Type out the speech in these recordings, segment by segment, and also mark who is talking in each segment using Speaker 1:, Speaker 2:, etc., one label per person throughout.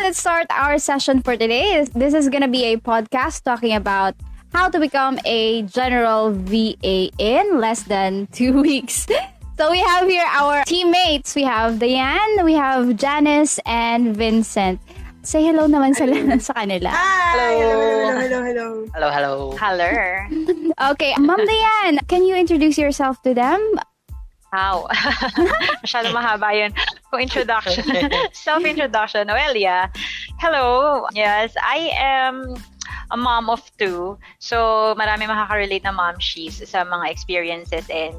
Speaker 1: let's start our session for today. This is gonna be a podcast talking about how to become a general VA in less than 2 weeks. So we have here our teammates. We have Diane, we have Janice, and Vincent. Say hello naman sa kanila.
Speaker 2: Hi! Hello.
Speaker 3: Hello.
Speaker 1: Okay, Ma'am Diane, can you introduce yourself to them?
Speaker 3: How? Masyado mahaba yun. Introduction. Self-introduction. Well, yeah. Hello. Yes, I am a mom of 2. So, marami makaka-relate na momshies sa mga experiences and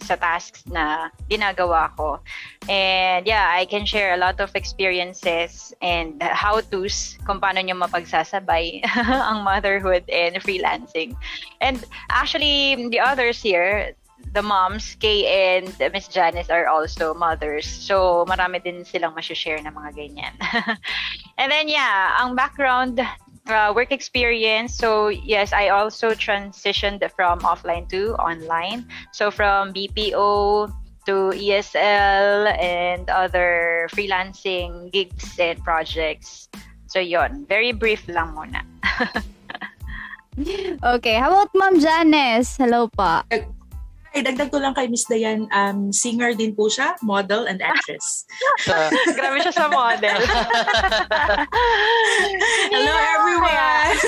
Speaker 3: sa tasks na ginagawa ko. And yeah, I can share a lot of experiences and how-tos kung paano nyo mapagsasabay ang motherhood and freelancing. And actually, the others here, the moms, Kay and Miss Janice, are also mothers. So, marami din silang masishare na mga ganyan. And then, yeah, ang background, work experience. So, yes, I also transitioned from offline to online. So, from BPO to ESL and other freelancing gigs and projects. So, yon. Very brief lang muna.
Speaker 1: Okay, how about Ma'am Janice? Hello pa.
Speaker 2: Ay, dagdag ko lang kay Miss Dayan, singer din po siya, model and actress.
Speaker 3: Grabe siya sa model.
Speaker 2: Hello everyone!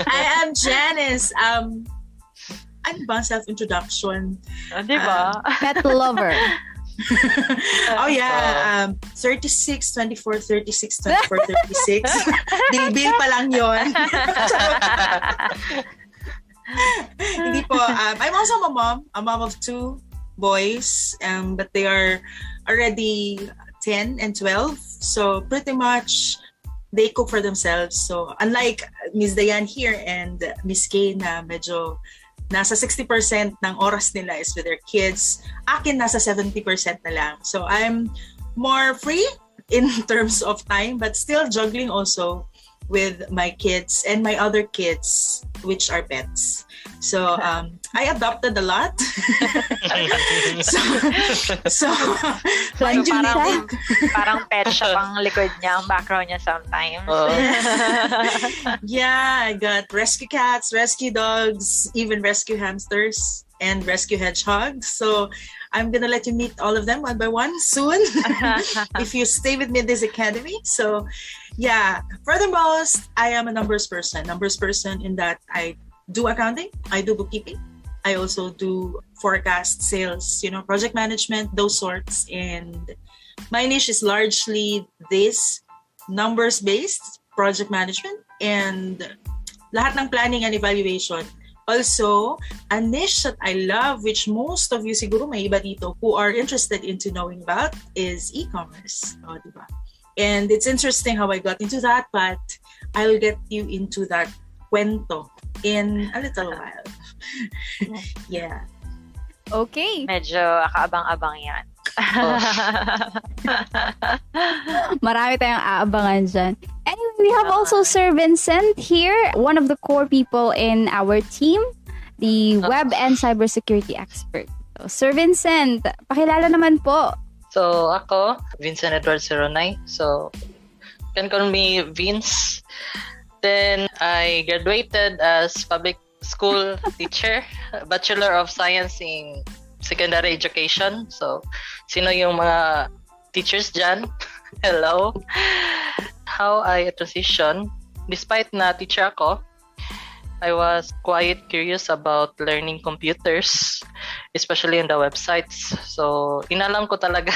Speaker 2: I am Janice. Ano ba ang self-introduction?
Speaker 3: Diba?
Speaker 1: Pet lover.
Speaker 2: Oh yeah, 36, 24, 36, 24, 36. Bill pa lang yun. Hindi po. I'm also a mom of 2 boys, but they are already 10 and 12. So pretty much they cook for themselves. So unlike Miss Diane here and Miss Kay na medyo nasa 60% ng oras nila is with their kids, akin nasa 70% na lang. So I'm more free in terms of time, but still juggling also with my kids and my other kids, which are pets. So I adopted a lot. so
Speaker 3: parang pet siya pang likod niya, ang background niya sometimes.
Speaker 2: Yeah, I got rescue cats, rescue dogs, even rescue hamsters and rescue hedgehogs. So I'm gonna let you meet all of them one by one soon if you stay with me in this academy. So yeah, furthermost, I am a numbers person in that I do accounting, I do bookkeeping, I also do forecast, sales, project management, those sorts. And my niche is largely this numbers-based project management and lahat ng planning and evaluation. Also, a niche that I love, which most of you siguro may iba dito who are interested into knowing about, is e-commerce. Oh, diba? And it's interesting how I got into that, but I'll get you into that kwento in a little while. Yeah.
Speaker 1: Okay.
Speaker 3: Medyo kaabang-abang yan.
Speaker 1: Marami tayong aabangan dyan. Anyway, we have also Sir Vincent here, one of the core people in our team, the web and cybersecurity expert. So, Sir Vincent, pakilala naman po.
Speaker 4: So, ako, Vincent Edward Seronay. So, you can call me Vince. Then, I graduated as public school teacher, Bachelor of Science in Secondary Education. So, sino yung mga teachers dyan? Hello. How I transition, despite na teacher ako, I was quite curious about learning computers, especially in the websites. So, inalam ko talaga.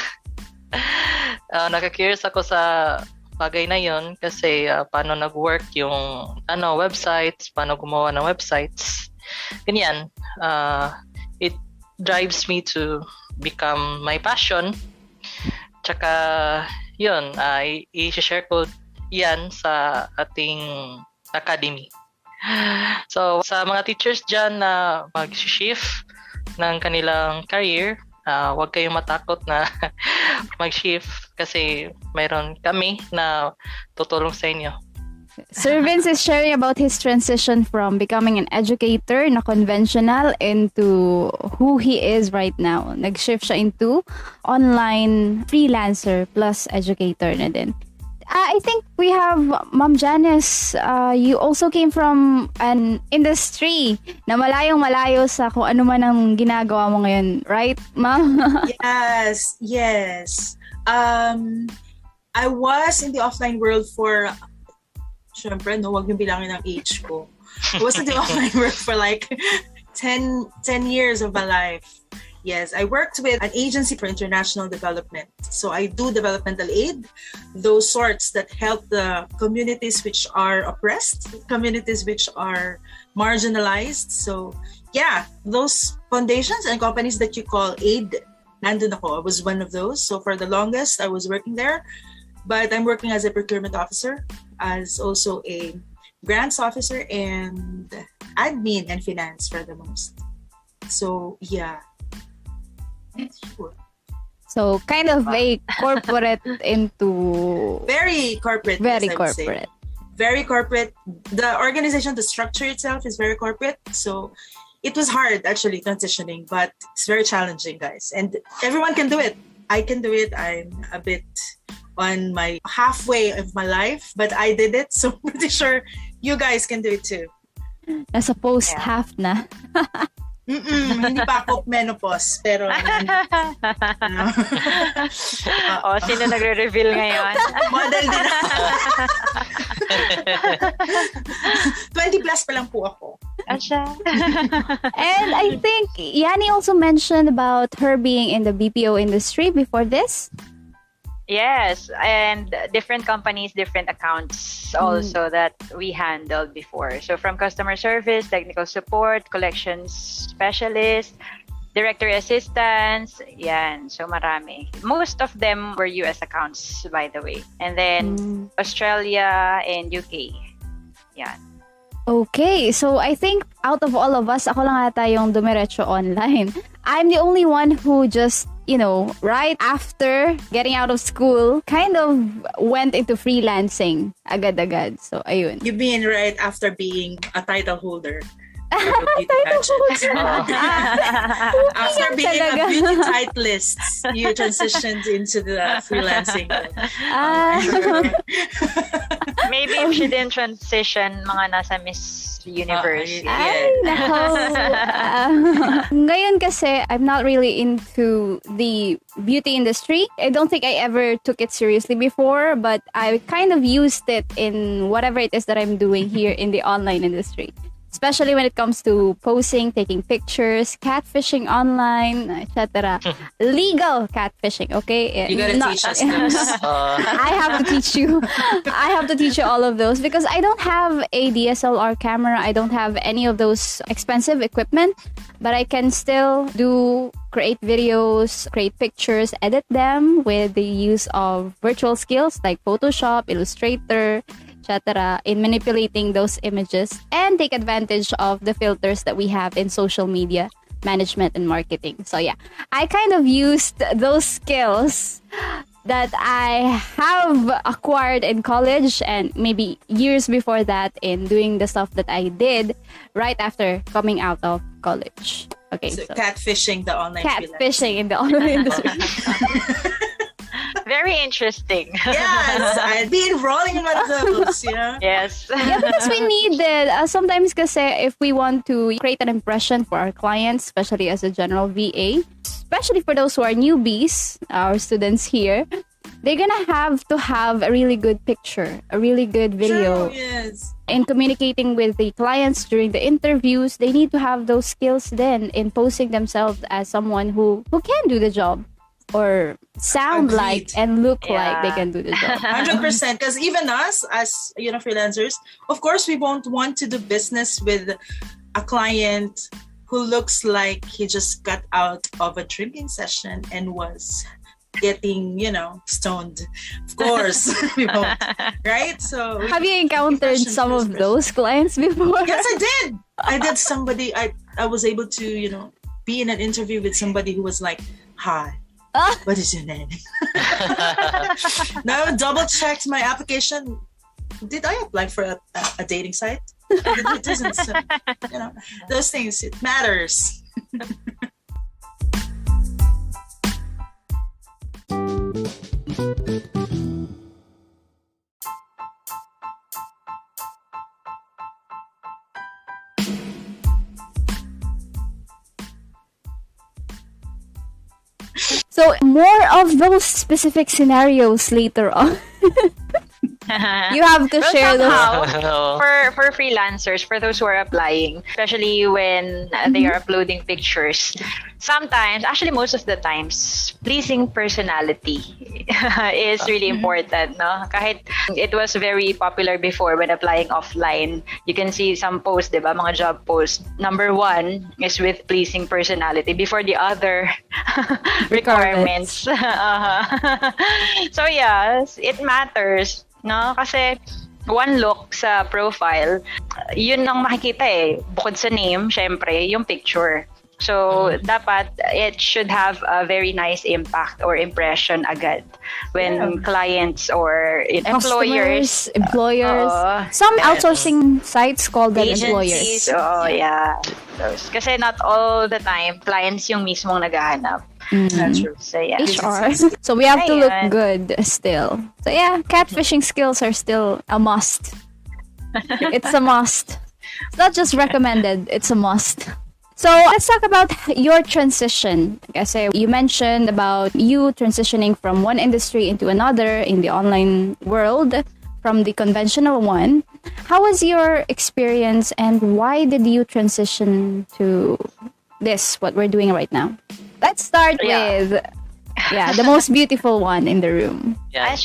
Speaker 4: Naka-curious ako sa bagay na yon kasi paano nag-work yung websites, paano gumawa ng websites. Ganyan. It drives me to become my passion. Tsaka, yun, i-share ko yan sa ating academy. So, sa mga teachers dyan na mag-shift ng kanilang career, huwag kayong matakot na mag-shift kasi mayroon kami na tutulong sa inyo.
Speaker 1: Sir Vince is sharing about his transition from becoming an educator na conventional into who he is right now. Nag-shift siya into online freelancer plus educator na din. I think we have Ma'am Janice. You also came from an industry na malayong-malayo sa kung ano man ang ginagawa mo ngayon, right, Ma'am?
Speaker 2: Yes. I was in the offline world for, syempre, no, wag yung bilangin ang age ko. I was in the offline world for like 10 years of my life. Yes, I worked with an agency for international development. So I do developmental aid, those sorts that help the communities which are oppressed, communities which are marginalized. So yeah, those foundations and companies that you call aid, nandun ako. I was one of those. So for the longest, I was working there. But I'm working as a procurement officer, as also a grants officer and admin and finance for the most. So yeah. Sure.
Speaker 1: So kind of a corporate into
Speaker 2: Very corporate.
Speaker 1: very
Speaker 2: yes, I would say.
Speaker 1: corporate.
Speaker 2: Very corporate. The organization, the structure itself is very corporate. So it was hard actually transitioning, but it's very challenging, guys. And everyone can do it. I can do it. I'm a bit on my halfway of my life, but I did it. So I'm pretty sure you guys can do it too.
Speaker 1: Nasa post half na.
Speaker 2: Hindi pa ako menopause, pero
Speaker 3: Sino nagre-reveal ngayon?
Speaker 2: model din ako. 20 plus pa lang po ako.
Speaker 3: Asya.
Speaker 1: And I think Yani also mentioned about her being in the BPO industry before this.
Speaker 3: Yes, and different companies, different accounts also that we handled before. So from customer service, technical support, collections specialist, directory assistants, yan. So marami. Most of them were US accounts, by the way. And then Australia and UK. Yan.
Speaker 1: Okay, so I think out of all of us, ako lang ata yung dumiretso online. I'm the only one who just, right after getting out of school, kind of went into freelancing agad-agad. So, ayun.
Speaker 2: You mean right after being a title holder? After being a beauty titleist, you transitioned into the freelancing.
Speaker 3: Maybe if she didn't transition, mga nasa Miss Universe.
Speaker 1: Ay, nako. Ngayon kasi, I'm not really into the beauty industry. I don't think I ever took it seriously before, but I kind of used it in whatever it is that I'm doing here in the online industry. Especially when it comes to posing, taking pictures, catfishing online, etc. Legal catfishing, okay?
Speaker 2: You gotta teach us those.
Speaker 1: I have to teach you. I have to teach you all of those because I don't have a DSLR camera. I don't have any of those expensive equipment, but I can still create videos, create pictures, edit them with the use of virtual skills like Photoshop, Illustrator, etc. in manipulating those images and take advantage of the filters that we have in social media management and marketing. So yeah, I kind of used those skills that I have acquired in college and maybe years before that in doing the stuff that I did right after coming out of college. Okay,
Speaker 2: so catfishing the online
Speaker 1: catfishing in the online industry.
Speaker 3: Very interesting.
Speaker 2: Yes, I'd be enrolling in one of those,
Speaker 3: Yes.
Speaker 1: Yeah, because we need it. Sometimes kasi if we want to create an impression for our clients, especially as a general VA, especially for those who are newbies, our students here, they're gonna have to have a really good picture, a really good video.
Speaker 2: True, yes.
Speaker 1: In communicating with the clients during the interviews, they need to have those skills then in posing themselves as someone who can do the job. Or sound
Speaker 2: Agreed.
Speaker 1: like and look like they can do the job.
Speaker 2: 100%. Because even us, as freelancers, of course, we won't want to do business with a client who looks like he just got out of a drinking session and was getting, stoned. Of course, we won't. Right? So,
Speaker 1: have you encountered some of those clients before?
Speaker 2: Yes, I did. I did. Somebody, I was able to, be in an interview with somebody who was like, "Hi. What is your name?" Now double checked my application. Did I apply for a dating site? It doesn't. So, those things, it matters.
Speaker 1: So more of those specific scenarios later on. You have to share those.
Speaker 3: somehow, for freelancers, for those who are applying, especially when they are uploading pictures, sometimes, actually most of the times, pleasing personality is really important, no? Kahit it was very popular before when applying offline, you can see some posts, diba? Mga job posts. Number 1 is with pleasing personality before the other requirements. So yes, it matters. No, kasi one look sa profile, yun ang makikita eh. Bukod sa name, syempre, yung picture. So, dapat it should have a very nice impact or impression agad when clients or employers.
Speaker 1: Some outsourcing sites call them
Speaker 3: Agencies.
Speaker 1: employers.
Speaker 3: Oh, yeah. Those. Kasi not all the time, clients yung mismong naghahanap.
Speaker 2: That's true.
Speaker 3: So, yeah.
Speaker 1: HR. So we have to look good still. So yeah, catfishing skills are still a must. It's a must. It's not just recommended, it's a must. So let's talk about your transition. Kasi you mentioned about you transitioning from one industry into another in the online world, from the conventional one. How was your experience and why did you transition to this, what we're doing right now? Let's start with the most beautiful one in the room.
Speaker 4: Yeah.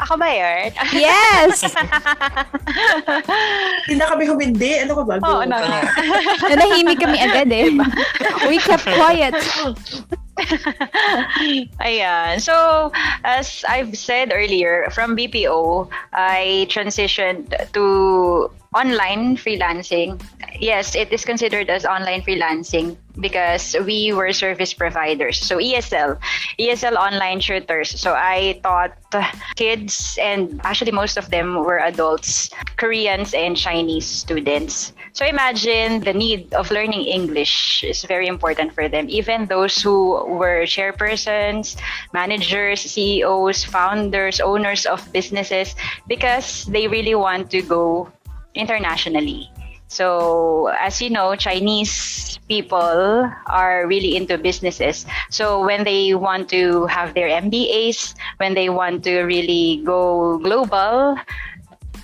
Speaker 3: Ako ba yun?
Speaker 1: Yes!
Speaker 2: Hindi na kami humindi. Ano ka ba?
Speaker 3: Oo, no.
Speaker 1: Nanahimik kami agad eh. We kept quiet.
Speaker 3: Ayan. So, as I've said earlier, from BPO, I transitioned to online freelancing. Yes, it is considered as online freelancing because we were service providers. So ESL online shooters. So I taught kids, and actually most of them were adults, Koreans and Chinese students. So imagine the need of learning English is very important for them. Even those who were chairpersons, managers, CEOs, founders, owners of businesses, because they really want to go internationally. So, as you know, Chinese people are really into businesses. So, when they want to have their MBAs, when they want to really go global,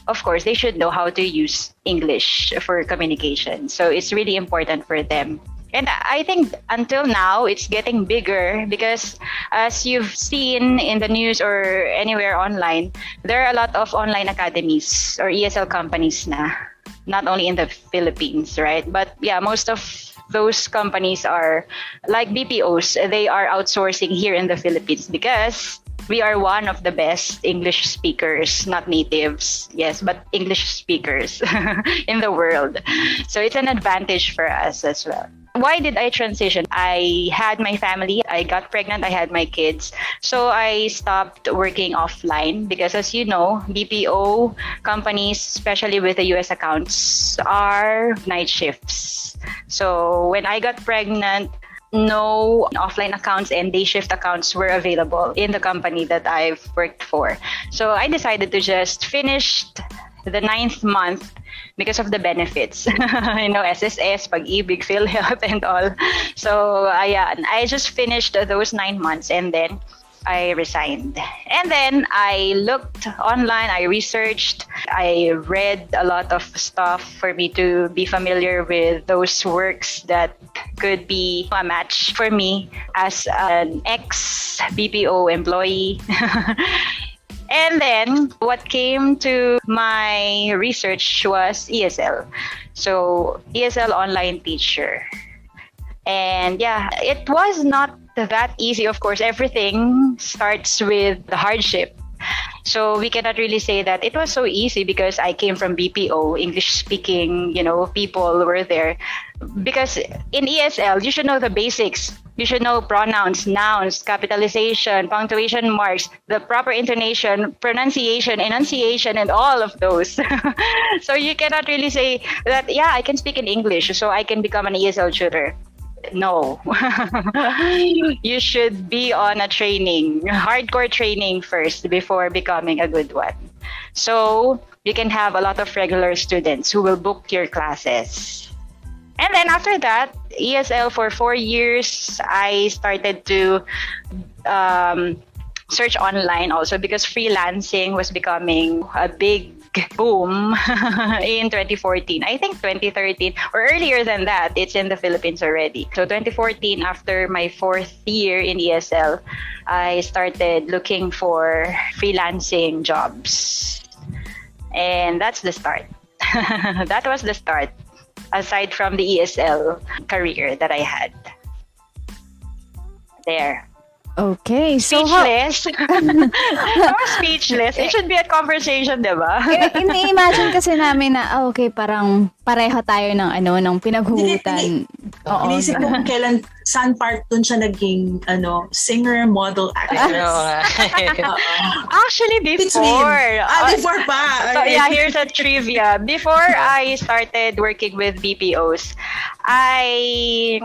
Speaker 3: of course, they should know how to use English for communication. So, it's really important for them. And I think until now, it's getting bigger because as you've seen in the news or anywhere online, there are a lot of online academies or ESL companies na, not only in the Philippines, right? But yeah, most of those companies are like BPOs. They are outsourcing here in the Philippines because we are one of the best English speakers, not natives, yes, but English speakers in the world. So it's an advantage for us as well. Why did I transition? I had my family, I got pregnant, I had my kids. So I stopped working offline because, as you know, BPO companies, especially with the US accounts, are night shifts. So when I got pregnant, no offline accounts and day shift accounts were available in the company that I've worked for. So I decided to just finish the 9th month because of the benefits. You know, SSS, Pag-ibig, PhilHealth, and all. So, ayan, I just finished those 9 months and then I resigned. And then I looked online, I researched, I read a lot of stuff for me to be familiar with those works that could be a match for me as an ex-BPO employee. And then what came to my research was ESL. So ESL online teacher. And yeah, it was not that easy. Of course, everything starts with the hardship. So we cannot really say that it was so easy because I came from BPO, English speaking, you know, people were there. Because in ESL, you should know the basics. You should know pronouns, nouns, capitalization, punctuation marks, the proper intonation, pronunciation, enunciation, and all of those. So you cannot really say that, yeah, I can speak in English, so I can become an ESL tutor. No. You should be on a training, hardcore training first before becoming a good one. So you can have a lot of regular students who will book your classes. And then after that, ESL for 4 years, I started to search online also because freelancing was becoming a big boom in 2014. I think 2013 or earlier than that, it's in the Philippines already. So 2014, after my 4th year in ESL, I started looking for freelancing jobs. And that's the start. That was the start, aside from the ESL career that I had. There.
Speaker 1: Okay, so
Speaker 3: Speechless. Speechless. It should be a conversation, diba?
Speaker 1: Ini-imagine kasi namin na, okay, parang pareho tayo ng pinaghuhutan. Oo.
Speaker 2: Inisip ko kung saan part dun siya naging, singer, model, actress.
Speaker 3: Actually, before.
Speaker 2: Before pa.
Speaker 3: So, yeah, here's a trivia. Before I started working with BPOs, I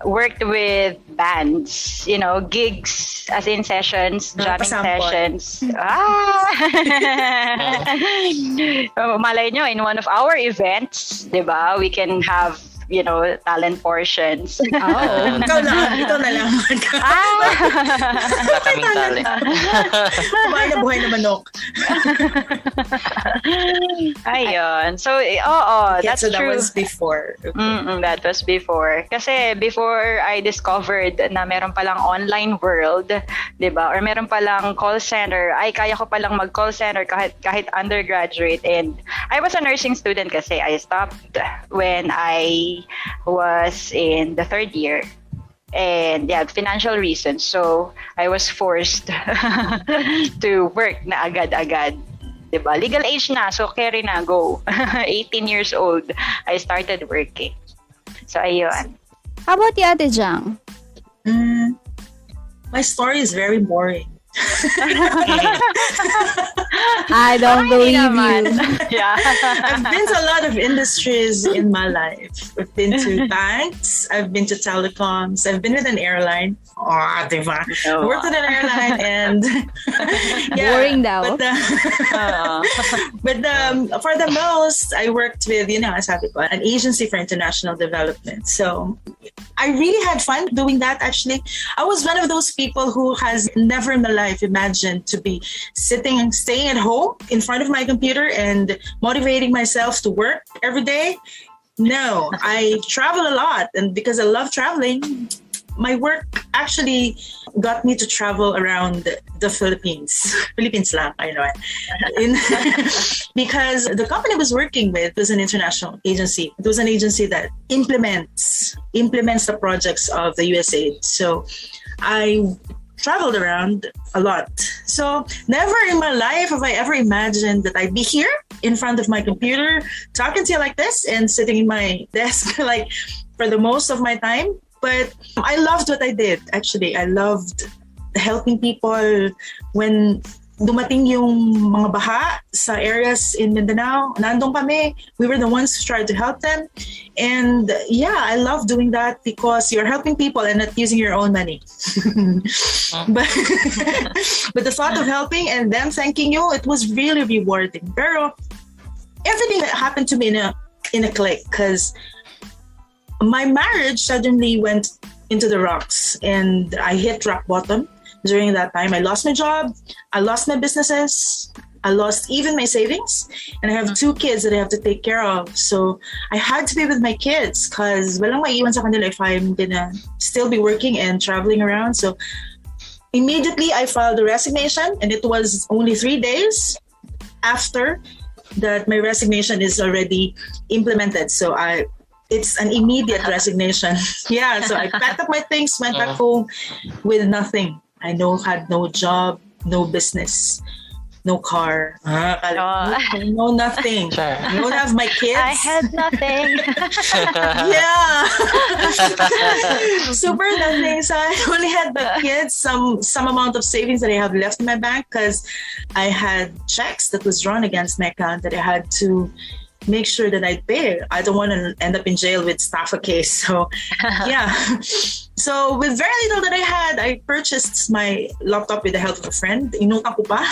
Speaker 3: worked with bands, gigs, as in sessions, jamming sessions. Malay nyo, in one of our events, diba, we can have, talent portions.
Speaker 2: Oh, ikaw na lang.
Speaker 4: Wala kaming talent.
Speaker 2: Buhay na manok.
Speaker 3: Ayun. So, that's
Speaker 2: so that
Speaker 3: true.
Speaker 2: was before. Okay.
Speaker 3: That was before. Kasi before I discovered na meron palang online world, diba? Or meron palang call center. Ay, kaya ko palang mag-call center kahit undergraduate. And I was a nursing student kasi I stopped when I was in the 3rd year. And yeah, financial reasons. So I was forced to work na agad-agad. Diba? Legal age na, so carry na, go. 18 years old, I started working. So ayun.
Speaker 1: How about you, Ate Jang?
Speaker 2: My story is very boring.
Speaker 1: I don't believe you.
Speaker 3: Yeah.
Speaker 2: I've been to a lot of industries in my life. I've been to banks, I've been to telecoms, I've been with an airline. Diba? I worked with an airline and
Speaker 1: boring daw.
Speaker 2: But for the most, I worked with, sabi ko, an agency for international development. So I really had fun doing that, actually. I was one of those people who has never in my life imagined to be staying at home in front of my computer and motivating myself to work every day. No, I travel a lot. And because I love traveling, my work actually got me to travel around the Philippines. Philippines lang, I know it. Because the company I was working with was an international agency. It was an agency that implements the projects of the USAID. So I traveled around a lot. So never in my life have I ever imagined that I'd be here in front of my computer talking to you like this and sitting in my desk like for the most of my time. But I loved what I did, actually. I loved helping people when dumating yung mga baha sa areas in Mindanao. Nandun kami. We were the ones who tried to help them. And yeah, I love doing that because you're helping people and not using your own money. But the thought of helping and them thanking you, it was really rewarding. Pero everything that happened to me in a click, because my marriage suddenly went into the rocks and I hit rock bottom. During that time, I lost my job, I lost my businesses, I lost even my savings, and I have 2 kids that I have to take care of. So I had to be with my kids because walang maiiwan sa kanila if I'm gonna still be working and traveling around. So immediately I filed a resignation, and it was only 3 days after that my resignation is already implemented. So it's an immediate resignation. Yeah, so I packed up my things, went back home with nothing. I had no job, no business, no car, no nothing.
Speaker 4: Sure.
Speaker 2: I don't have my kids.
Speaker 3: I had nothing.
Speaker 2: Yeah. Super nothing. So I only had the kids, some amount of savings that I have left in my bank because I had checks that was drawn against my account that I had to make sure that I'd pay. I don't want to end up in jail with staffa case. So yeah. So with very little that I had, I purchased my laptop with the help of a friend. Inutang ko pa.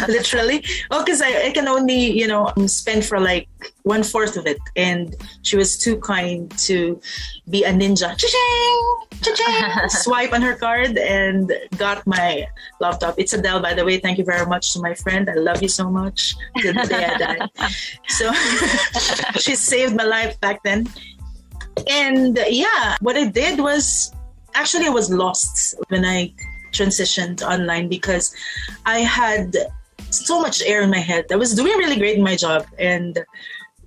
Speaker 2: Literally. Oh, because I can only, spend for like 1/4 of it. And she was too kind to be a ninja. Cha-ching! Cha-ching! Swipe on her card and got my laptop. It's a Dell, by the way. Thank you very much to my friend. I love you so much. Till the day I die. So she saved my life back then. And yeah, what I did was, actually I was lost when I transitioned online because I had so much air in my head. I was doing really great in my job and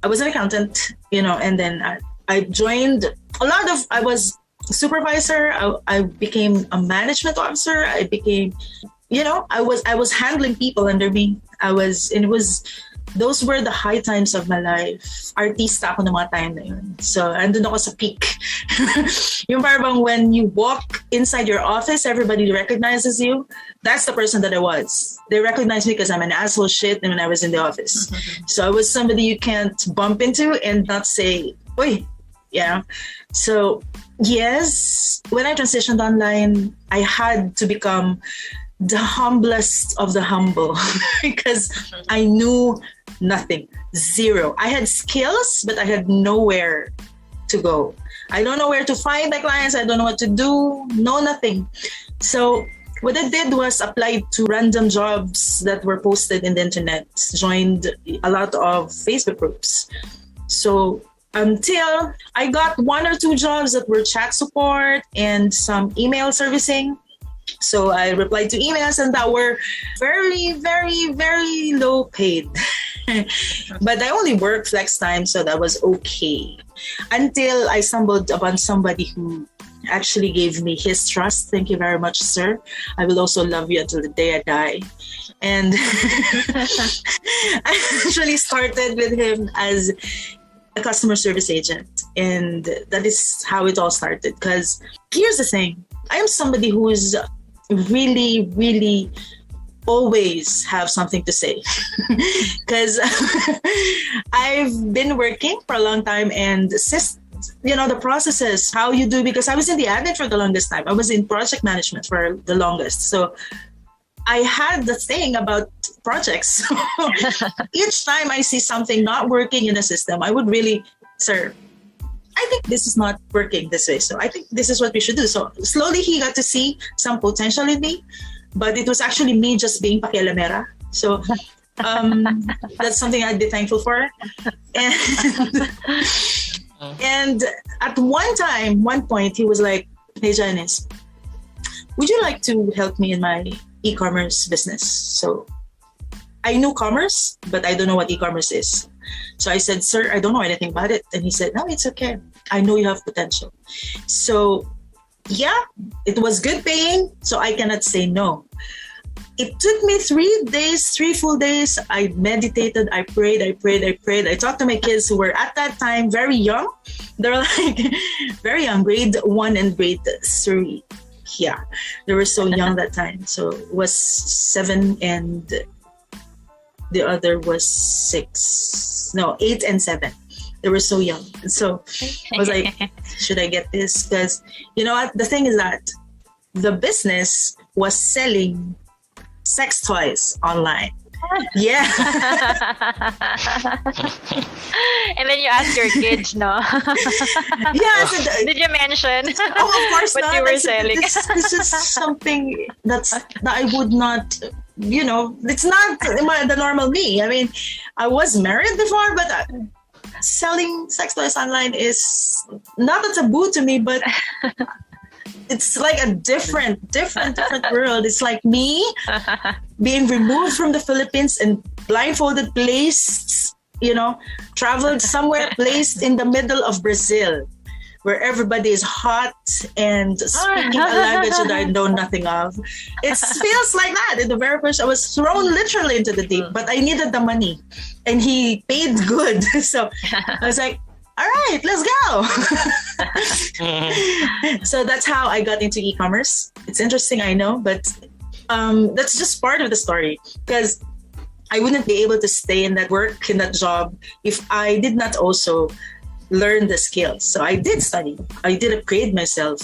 Speaker 2: I was an accountant, and then I joined I was supervisor. I became a management officer. I became, I was handling people under me. Those were the high times of my life. Artista ako ng mga time na yun. So, andun ako sa peak. Yung parang when you walk inside your office, everybody recognizes you. That's the person that I was. They recognized me because I'm an asshole shit when I was in the office. So I was somebody you can't bump into and not say, Oy. Yeah. So, yes, when I transitioned online, I had to become the humblest of the humble because I knew nothing, zero. I had skills, but I had nowhere to go. I don't know where to find my clients. I don't know what to do. No, nothing. So what I did was apply to random jobs that were posted in the internet, joined a lot of Facebook groups. So until I got 1 or 2 jobs that were chat support and some email servicing. So I replied to emails and that were very, very, very low paid. But I only worked flex time, so that was okay. Until I stumbled upon somebody who actually gave me his trust. Thank you very much, sir. I will also love you until the day I die. And I actually started with him as a customer service agent. And that is how it all started. Because here's the thing. I am somebody who is really, really always have something to say. Because I've been working for a long time and the processes, how you do, because I was in the admin for the longest time. I was in project management for the longest. So I had the thing about projects. So each time I see something not working in the system, I would really, sir, I think this is not working this way. So I think this is what we should do. So slowly he got to see some potential in me, but it was actually me just being pakialamera. So that's something I'd be thankful for. And at one point, he was like, hey, Janice, would you like to help me in my e-commerce business? So I knew commerce, but I don't know what e-commerce is. So I said, sir, I don't know anything about it. And he said, no, it's okay. I know you have potential. So yeah, it was good paying. So I cannot say no. It took me 3 full days. I meditated, I prayed. I talked to my kids who were at that time very young. They're like very young, grade 1 and grade 3. Yeah, they were so young that time. So it was 7 and the other was 8 and 7. They were so young. And so I was like, should I get this? Because you know what? The thing is that the business was selling sex toys online. Yeah.
Speaker 3: And then you ask your kids, no?
Speaker 2: Yeah. So
Speaker 3: did you mention?
Speaker 2: Oh, of course
Speaker 3: what
Speaker 2: not.
Speaker 3: you were selling?
Speaker 2: This is something that I would not, it's not the normal me. I mean, I was married before, but selling sex toys online is not a taboo to me, but it's like a different world. It's like me being removed from the Philippines and blindfolded, placed, traveled somewhere, placed in the middle of Brazil, where everybody is hot and speaking a language that I know nothing of. It feels like that. In the very first, I was thrown literally into the deep, but I needed the money, and he paid good. So I was like, all right, let's go. So that's how I got into e-commerce. It's interesting, I know, but that's just part of the story, because I wouldn't be able to stay in that work, in that job, if I did not also learn the skills. So I did study. I did upgrade myself.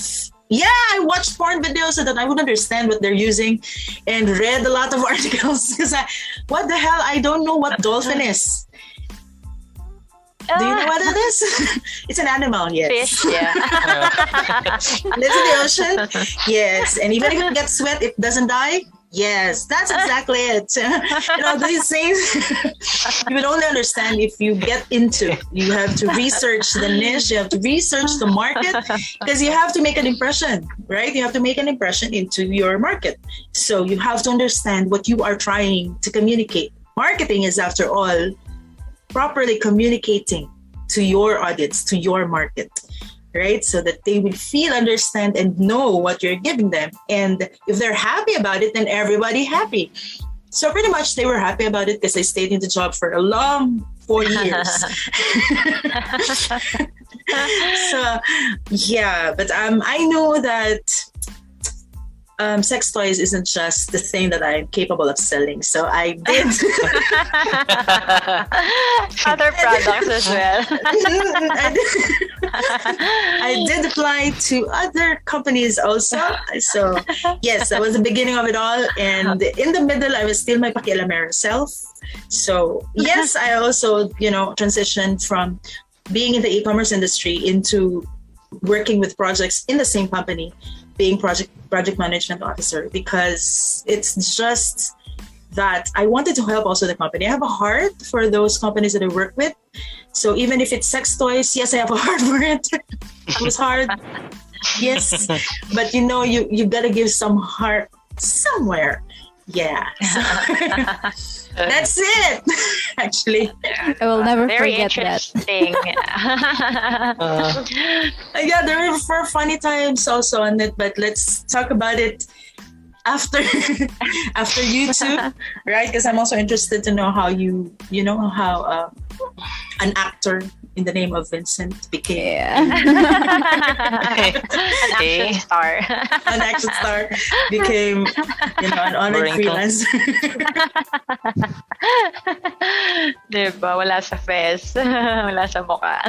Speaker 2: Yeah, I watched porn videos so that I would understand what they're using and read a lot of articles because what the hell? I don't know what dolphin is. Do you know what it is? It's an animal, yes.
Speaker 3: Fish, yeah.
Speaker 2: Lives in the ocean? Yes. And even if it gets wet, it doesn't die? Yes, that's exactly it. These things you would only understand if you get into it. You have to research the niche, you have to research the market because you have to make an impression, right? You have to make an impression into your market. So you have to understand what you are trying to communicate. Marketing is, after all, properly communicating to your audience, to your market, right? So that they will feel, understand, and know what you're giving them. And if they're happy about it, then everybody happy. So pretty much they were happy about it because I stayed in the job for a long 4 years. So yeah, but I know that sex toys isn't just the thing that I'm capable of selling. So I did
Speaker 3: Other products as well.
Speaker 2: I did apply to other companies also. So yes, that was the beginning of it all. And in the middle, I was still my pakialamera self. So yes, I also, transitioned from being in the e-commerce industry into working with projects in the same company, being project management officer, because it's just that I wanted to help also the company. I have a heart for those companies that I work with. So even if it's sex toys, yes, I have a heart for it. It was hard. Yes. But you gotta give some heart somewhere. Yeah. So, that's it. Actually.
Speaker 1: I will never
Speaker 3: Very
Speaker 1: forget that.
Speaker 3: interesting.
Speaker 2: Yeah, there were funny times also on it, but let's talk about it after you two, right? Because I'm also interested to know how how an actor in the name of Vincent became
Speaker 3: An action star.
Speaker 2: an action star, became an honored freelancer.
Speaker 3: Diba? Wala sa face. Wala sa mukha.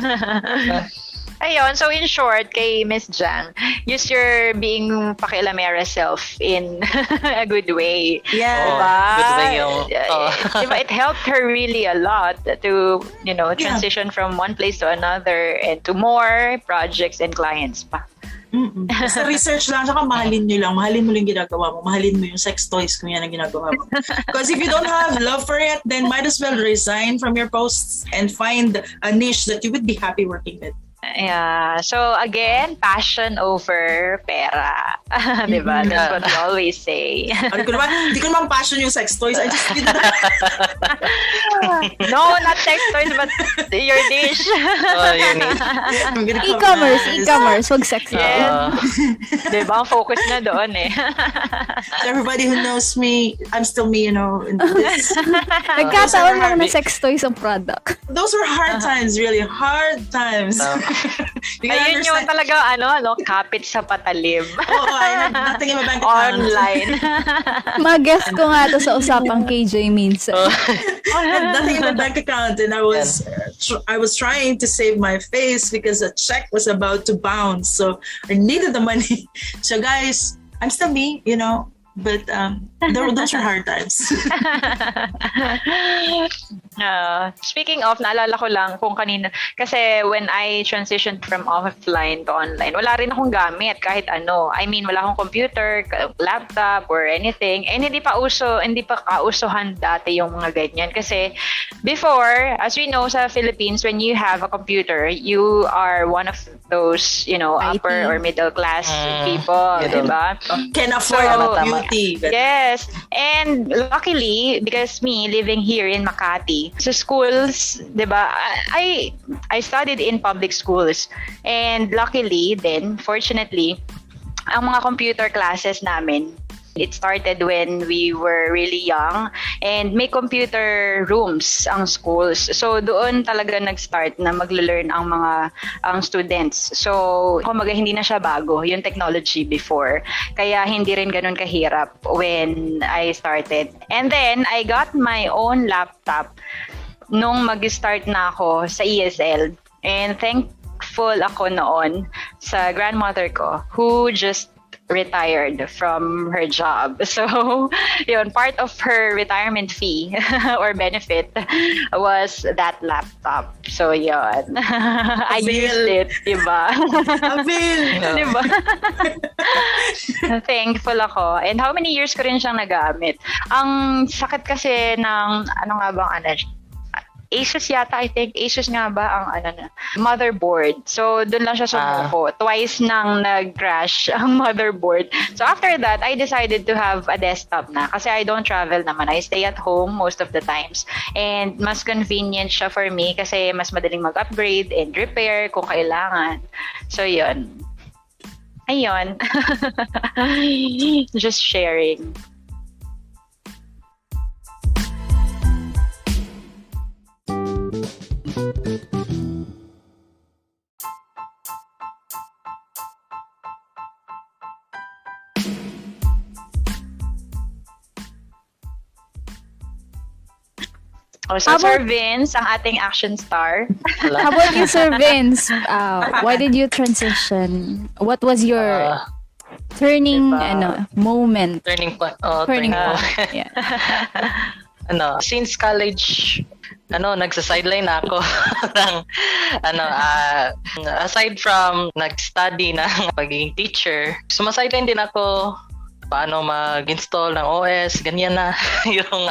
Speaker 3: Ayun, so in short, kay Miss Jang, use your being pakialamera self in a good way.
Speaker 2: Yeah.
Speaker 3: Diba?
Speaker 4: Good way yung,
Speaker 3: Diba, it helped her really a lot to, transition from one place to another and to more projects and clients pa.
Speaker 2: Basta research lang, saka mahalin mo lang yung ginagawa mo. Mahalin mo yung sex toys kung yan ang ginagawa mo. Because if you don't have love for it, then might as well resign from your posts and find a niche that you would be happy working with.
Speaker 3: Yeah. So again, passion over pera. Diba? That's what we always say.
Speaker 2: Hindi ko naman passion yung sex toys. I just did that.
Speaker 3: No, not sex toys, but your dish.
Speaker 1: E-commerce, wag sex.
Speaker 3: Diba? Ang focus na doon eh.
Speaker 2: So everybody who knows me, I'm still me, in this.
Speaker 1: Nagkataon lang na sex toys ang product.
Speaker 2: Those were hard times, really hard times.
Speaker 3: Ayun yung talaga, kapit sa patalim.
Speaker 2: I had nothing in my bank account.
Speaker 3: Online.
Speaker 1: Mag-guess ko nga to sa Usapang KJ minsan.
Speaker 2: I had nothing in my bank account, and I was trying to save my face because a check was about to bounce, so I needed the money. So guys, I'm still me, but those were hard times.
Speaker 3: Speaking of, naalala ko lang kung kanina, kasi when I transitioned from offline to online, wala rin akong gamit kahit ano. I mean, wala akong computer, laptop, or anything. And hindi pa kausuhan dati yung mga ganyan. Kasi before, as we know sa Philippines, when you have a computer, you are one of those, upper or middle class people, diba?
Speaker 2: Can afford beauty.
Speaker 3: Yes. And luckily, because me living here in Makati, sa schools, diba, I studied in public schools. And luckily then, fortunately, ang mga computer classes namin, it started when we were really young, and may computer rooms ang schools. So doon talaga nag-start na magle-learn ang students. So kumbaga hindi na siya bago yung technology before. Kaya hindi rin ganun kahirap when I started. And then I got my own laptop nung mag-start na ako sa ESL. And thankful ako noon sa grandmother ko who just retired from her job. So, yun, part of her retirement fee or benefit was that laptop. So, yun. I used it, diba? Diba? Thankful ako. And how many years ko rin siyang nagamit? Ang sakit kasi ng, ano nga bang, Asus yata, I think. Asus nga ba ang motherboard. So, dun lang siya sumuko. Twice nang nag-crash ang motherboard. So, after that, I decided to have a desktop na. Kasi I don't travel naman. I stay at home most of the times. And mas convenient siya for me kasi mas madaling mag-upgrade and repair kung kailangan. So, yun. Ayun. Just sharing. So, Sir Vince, ang ating action star.
Speaker 1: How about you, Sir Vince? Why did you transition? What was your turning moment?
Speaker 4: Turning point.
Speaker 1: Turning point. Yeah.
Speaker 4: Since college, nagsa-sideline na ako ng aside from nag-study ng pagiging teacher, sumasideline din ako paano mag-install ng OS, ganyan na yung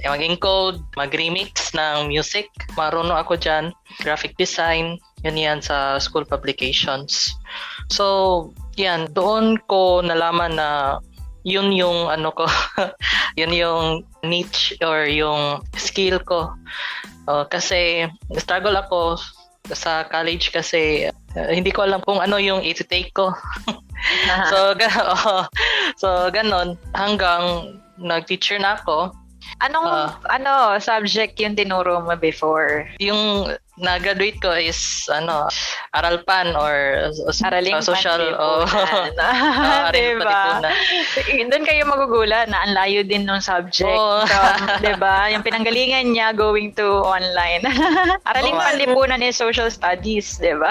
Speaker 4: mag-encode, mag-remix ng music. Marunong ako dyan, graphic design, yan sa school publications. So, yan, doon ko nalaman na yun yung yun yung niche or yung skill ko. Kasi struggle ako sa college kasi hindi ko alam kung ano yung i-take ko. So ganon hanggang nag-teacher na ako.
Speaker 3: Anong subject yung tinuro mo before?
Speaker 4: Yung na-graduate ko is Aralpan or social
Speaker 3: diba? Doon kayo magugulat na ang layo din ng subject. Diba? Yung pinanggalingan niya going to online. Araling panlipunan is social studies, diba?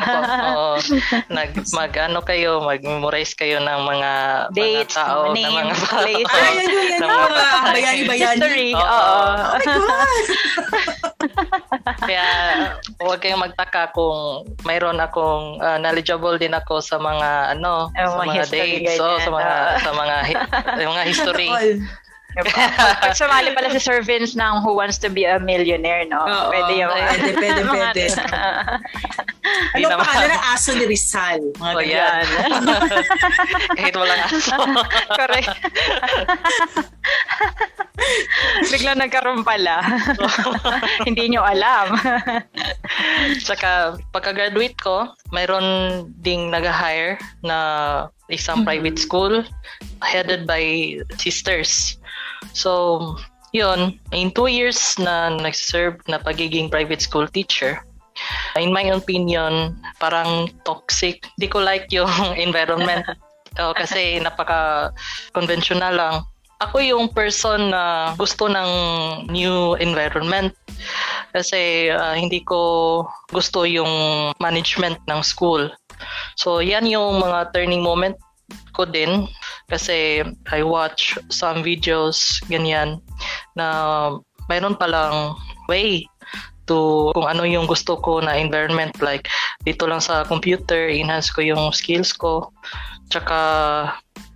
Speaker 3: Mag-memorize kayo ng mga dates,
Speaker 4: tao,
Speaker 3: names,
Speaker 4: ng mga
Speaker 3: places.
Speaker 2: Bayani-bayani.
Speaker 3: History. Oo.
Speaker 2: Oh my God!
Speaker 4: Kaya huwag kayong magtaka kung mayroon akong knowledgeable din ako sa mga sa mga dates, sa mga history.
Speaker 3: Pag sumali pala si Sir Vince ng Who Wants to be a Millionaire, no? Pwede yung
Speaker 2: Pwede. Ano pangalan ng aso ni Rizal?
Speaker 4: Yan. Kahit walang aso.
Speaker 3: Correct. Biglang nagkaroon pala. Hindi nyo alam.
Speaker 4: Tsaka, pagka-graduate ko, mayroon ding nag-hire na isang private school headed by sisters. So, yun, in 2 years na nag-serve na pagiging private school teacher, in my opinion, parang toxic. Di ko like yung environment kasi napaka-conventional lang. Ako yung person na gusto ng new environment kasi hindi ko gusto yung management ng school. So, yan yung mga turning moment ko din kasi I watch some videos ganyan na mayroon palang way to kung ano yung gusto ko na environment, like dito lang sa computer, enhance ko yung skills ko, tsaka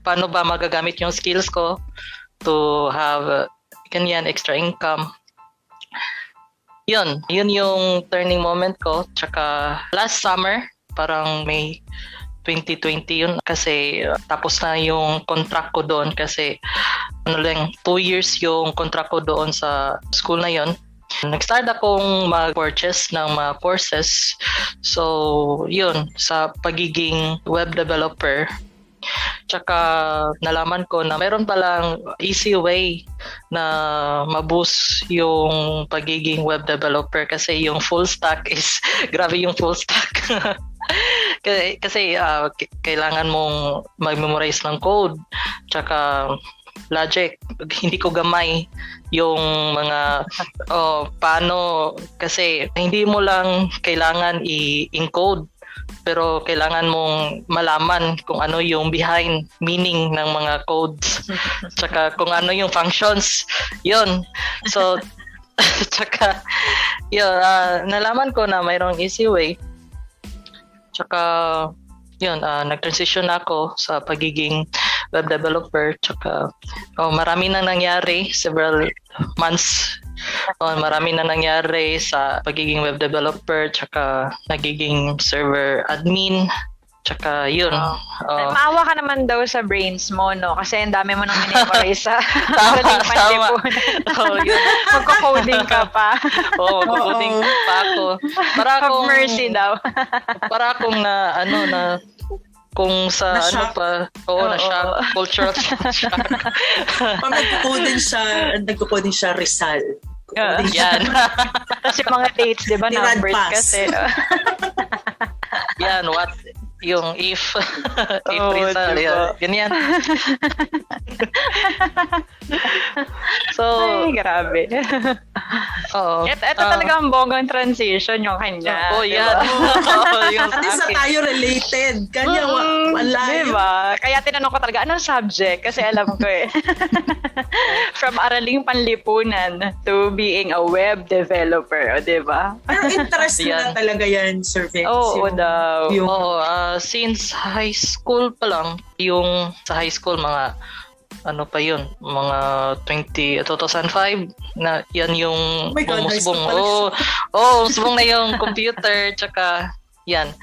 Speaker 4: paano ba magagamit yung skills ko to have ganyan extra income. Yun yung turning moment ko. Tsaka last summer, parang May 2020 yun kasi tapos na yung contract ko doon kasi 2 years yung contract ko doon sa school na yun. Nag-start akong mag-purchase ng mga courses. So, yun, sa pagiging web developer. Tsaka nalaman ko na meron palang easy way na ma-boost yung pagiging web developer kasi yung full stack is grabe yung full stack. Kasi kailangan mong mag-memorize ng code, tsaka logic. Hindi ko gamay yung mga paano, kasi hindi mo lang kailangan i-encode, pero kailangan mong malaman kung ano yung behind meaning ng mga codes. Tsaka kung ano yung functions. Yun. So, tsaka, yun, nalaman ko na mayroong easy way. Tsaka, yun, nag-transition ako sa pagiging web developer. Tsaka, marami nang nangyari, several months. Marami na nangyari sa pagiging web developer, tsaka nagiging server admin, tsaka yun.
Speaker 3: Maawa ka naman daw sa brains mo, no? Kasi ang dami mo nang minimorize sa panlipon.
Speaker 4: Yun.
Speaker 3: Magko-coding ka pa.
Speaker 4: Magko-coding pa ako. Para akong
Speaker 3: mercy daw.
Speaker 4: Para akong kung sa
Speaker 2: Na-shock.
Speaker 4: Na-shock, cultural shock.
Speaker 2: Pag nagko-coding siya Rizal.
Speaker 4: Yan.
Speaker 3: Tapos yung mga dates, di ba,
Speaker 2: Ni
Speaker 3: numbers
Speaker 2: Radpass.
Speaker 3: kasi.
Speaker 4: Yan, yung if Rizal,
Speaker 3: diba?
Speaker 4: ganyan. So,
Speaker 3: Ay, grabe. Ito talaga ang bonggang transition yung kanya.
Speaker 4: Yan. Yung
Speaker 2: At least tayo related. Kanya, malayo.
Speaker 3: Diba? Kaya tinanong ko talaga, anong subject? Kasi alam ko eh. From araling panlipunan to being a web developer, diba?
Speaker 2: Pero interest mo na talaga yan, Sir Vince.
Speaker 3: Oo daw.
Speaker 4: Since high school pa lang, yung sa high school mga mga 2005 na yan yung
Speaker 2: my God,
Speaker 4: umusbong. Umusbong na yung computer, tsaka yan.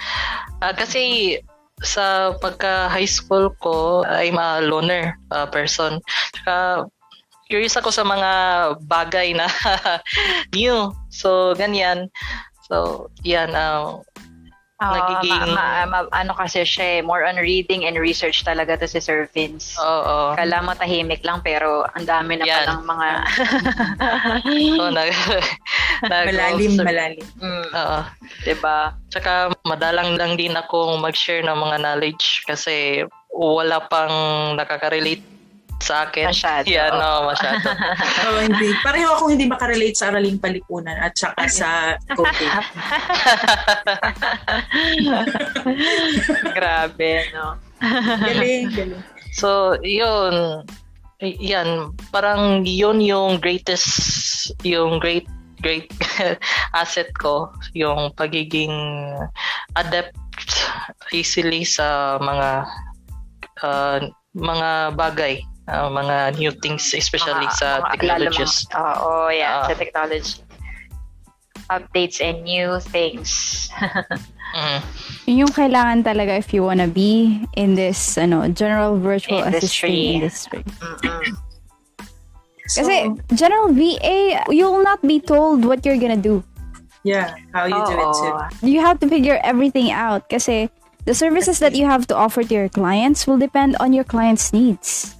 Speaker 4: Kasi sa pagka high school ko, I'm a loner person. Tsaka curious ako sa mga bagay na new. So ganyan. So yan, nagiging
Speaker 3: ano kasi siya, more on reading and research talaga to si Sir Vince. Kala mo tahimik lang pero ang dami na palang mga
Speaker 2: malalim.
Speaker 3: Diba?
Speaker 4: Tsaka madalang lang din akong mag-share ng mga knowledge kasi wala pang nakaka-relate sa akin.
Speaker 3: Masyado.
Speaker 4: Yan, masyado.
Speaker 2: Hindi. Pareho akong hindi makarelate sa araling palipunan at saka sa coding.
Speaker 3: Grabe, no?
Speaker 2: Galing.
Speaker 4: So, yun. Yan. Parang yun yung great asset ko, yung pagiging adept easily sa mga bagay. Mga new things, especially sa technologies.
Speaker 3: Sa technology. Updates and new things.
Speaker 1: Yun yung kailangan talaga if you wanna be in this general virtual assistant industry. Kasi general VA, you will not be told what you're gonna do.
Speaker 2: Yeah, how you do it too.
Speaker 1: You have to figure everything out kasi the services that you have to offer to your clients will depend on your clients' needs.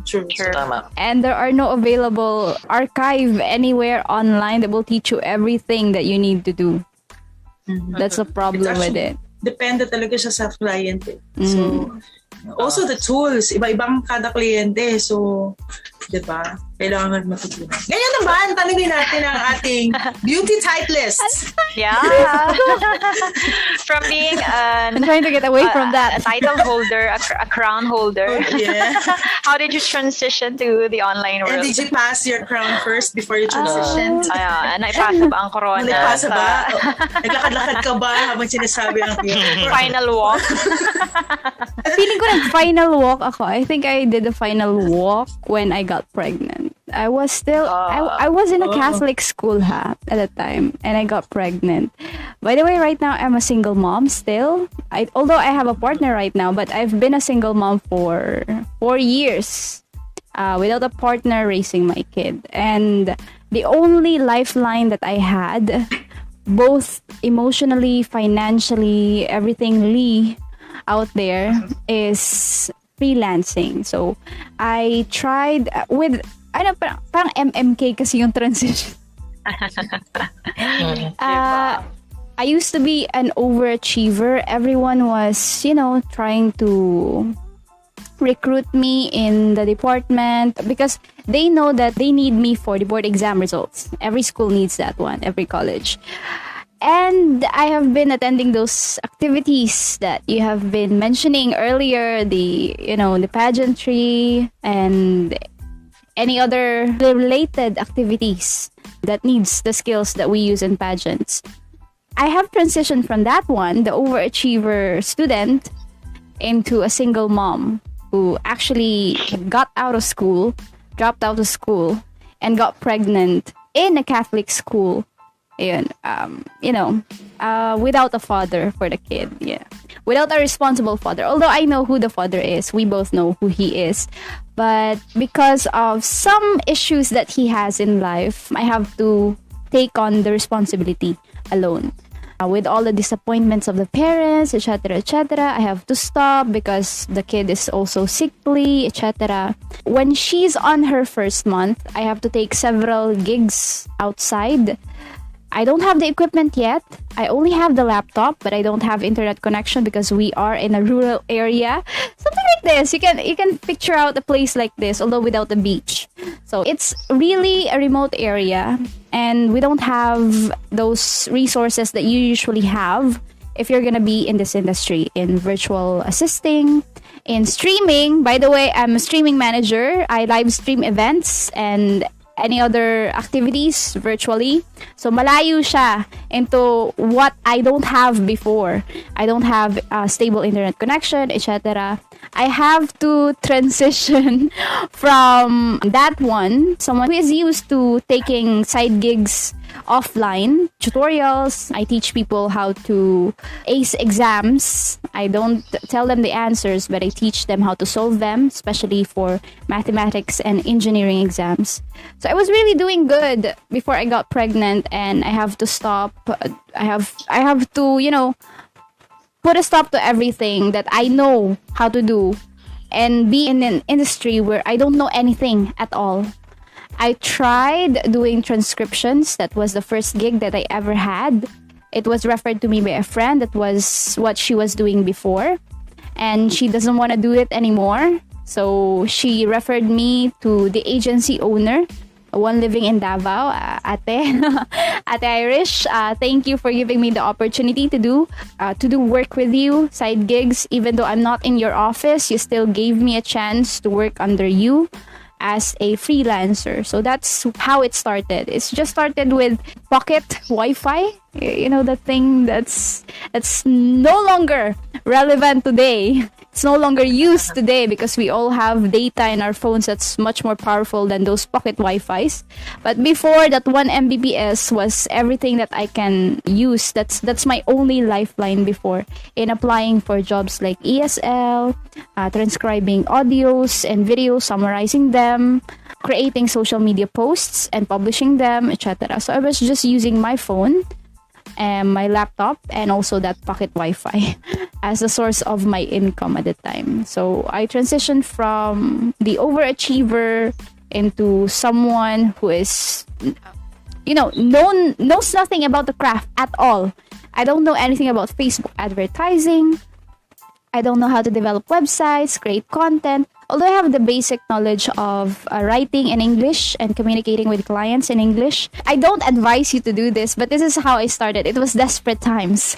Speaker 2: True.
Speaker 4: Tama.
Speaker 1: And there are no available archive anywhere online that will teach you everything that you need to do. That's the problem with it.
Speaker 2: Depende talaga siya sa client. So, also the tools, iba-ibang kada kliyente. So, diba? Kailangan matutunan. Ngayon naman, tanungin natin ang ating beauty type list.
Speaker 3: Yeah. From being
Speaker 1: I'm trying to get away from that.
Speaker 3: A title holder, a crown holder.
Speaker 2: Yeah.
Speaker 3: How did you transition to the online world?
Speaker 2: And did you pass your crown first before you transitioned?
Speaker 3: Naipasa ba ang corona?
Speaker 2: Naipasa ba? Naglakad-lakad ka ba habang sinasabi ang
Speaker 3: final walk?
Speaker 1: Feeling ko nag-final walk ako. I think I did the final walk when I got pregnant. I was still I was in a Catholic school at the time, and I got pregnant. By the way, right now I'm a single mom still. Although I have a partner right now, but I've been a single mom for 4 years without a partner raising my kid. And the only lifeline that I had, both emotionally, financially, everything out there, is freelancing. So I tried with parang MMK kasi yung transition. I used to be an overachiever. Everyone was, trying to recruit me in the department because they know that they need me for the board exam results. Every school needs that one, every college. And I have been attending those activities that you have been mentioning earlier, the pageantry and any other related activities that needs the skills that we use in pageants. I have transitioned from that one, the overachiever student, into a single mom who actually dropped out of school, and got pregnant in a Catholic school. Without a father for the kid. Yeah. Without a responsible father. Although I know who the father is. We both know who he is. But because of some issues that he has in life, I have to take on the responsibility alone. With all the disappointments of the parents, etc., I have to stop because the kid is also sickly, etc. When she's on her first month, I have to take several gigs outside. I don't have the equipment yet. I only have the laptop, but I don't have internet connection because we are in a rural area. Something like this. You can picture out a place like this, although without the beach. So it's really a remote area, and we don't have those resources that you usually have if you're gonna be in this industry, in virtual assisting, in streaming. By the way, I'm a streaming manager. I live stream events and any other activities virtually. So malayo siya into what I don't have before. I don't have a stable internet connection, etc. I have to transition from that one, someone who is used to taking side gigs offline, tutorials. I teach people how to ace exams. I don't tell them the answers, but I teach them how to solve them, especially for mathematics and engineering exams. So I was really doing good before I got pregnant, and I have to stop. I have to, put a stop to everything that I know how to do and be in an industry where I don't know anything at all. I tried doing transcriptions. That was the first gig that I ever had. It was referred to me by a friend. That was what she was doing before, and she doesn't want to do it anymore. So she referred me to the agency owner, one living in Davao, Ate Irish. Thank you for giving me the opportunity to do work with you, side gigs. Even though I'm not in your office, you still gave me a chance to work under you as a freelancer. So that's how it started. It's just started with pocket Wi-Fi, the thing that's no longer relevant today. It's no longer used today because we all have data in our phones that's much more powerful than those pocket Wi-Fis. But before, that 1 Mbps was everything that I can use. That's my only lifeline before in applying for jobs like ESL, transcribing audios and videos, summarizing them, creating social media posts and publishing them, etc. So I was just using my phone and my laptop and also that pocket Wi-Fi as a source of my income at the time. So I transitioned from the overachiever into someone who is, knows nothing about the craft at all. I don't know anything about Facebook advertising. I don't know how to develop websites, create content. Although I have the basic knowledge of writing in English and communicating with clients in English, I don't advise you to do this, but this is how I started. It was desperate times.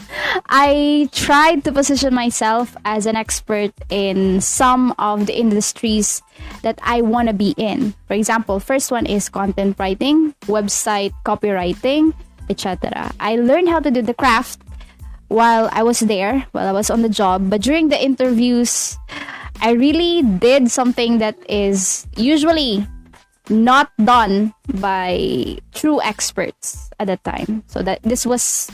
Speaker 1: I tried to position myself as an expert in some of the industries that I want to be in. For example, first one is content writing, website copywriting, etc. I learned how to do the craft while I was there, while I was on the job. But during the interviews, I really did something that is usually not done by true experts at the time. So that this was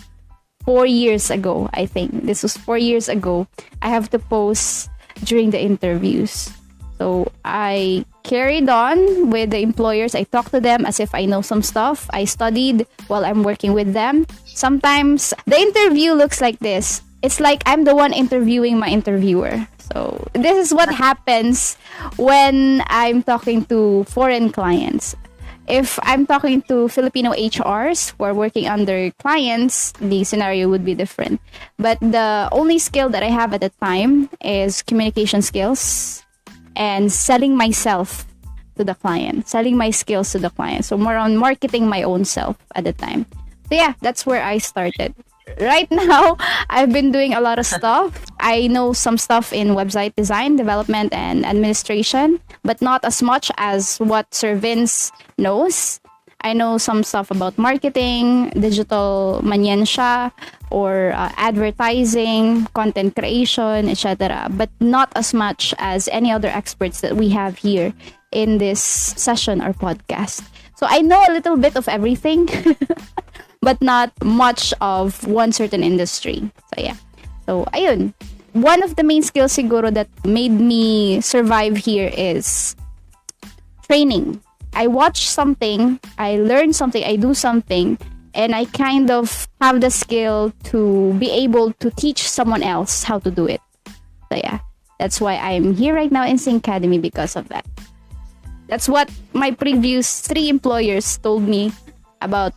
Speaker 1: 4 years ago, I think. This was 4 years ago. I have to pose during the interviews. So I carried on with the employers. I talked to them as if I know some stuff. I studied while I'm working with them. Sometimes the interview looks like this. It's like I'm the one interviewing my interviewer. So this is what happens when I'm talking to foreign clients. If I'm talking to Filipino HRs who are working under clients, the scenario would be different. But the only skill that I have at the time is communication skills, and selling myself to the client, selling my skills to the client. So more on marketing my own self at the time. So yeah, that's where I started. Right now, I've been doing a lot of stuff. I know some stuff in website design, development, and administration, but not as much as what Sir Vince knows. I know some stuff about marketing, digital manyensya, or advertising, content creation, etc. But not as much as any other experts that we have here in this session or podcast. So I know a little bit of everything, but not much of one certain industry. So yeah. So ayun. One of the main skills siguro that made me survive here is training. I watch something, I learn something, I do something, and I kind of have the skill to be able to teach someone else how to do it. So yeah, that's why I'm here right now in XYNCademy because of that. That's what my previous 3 employers told me about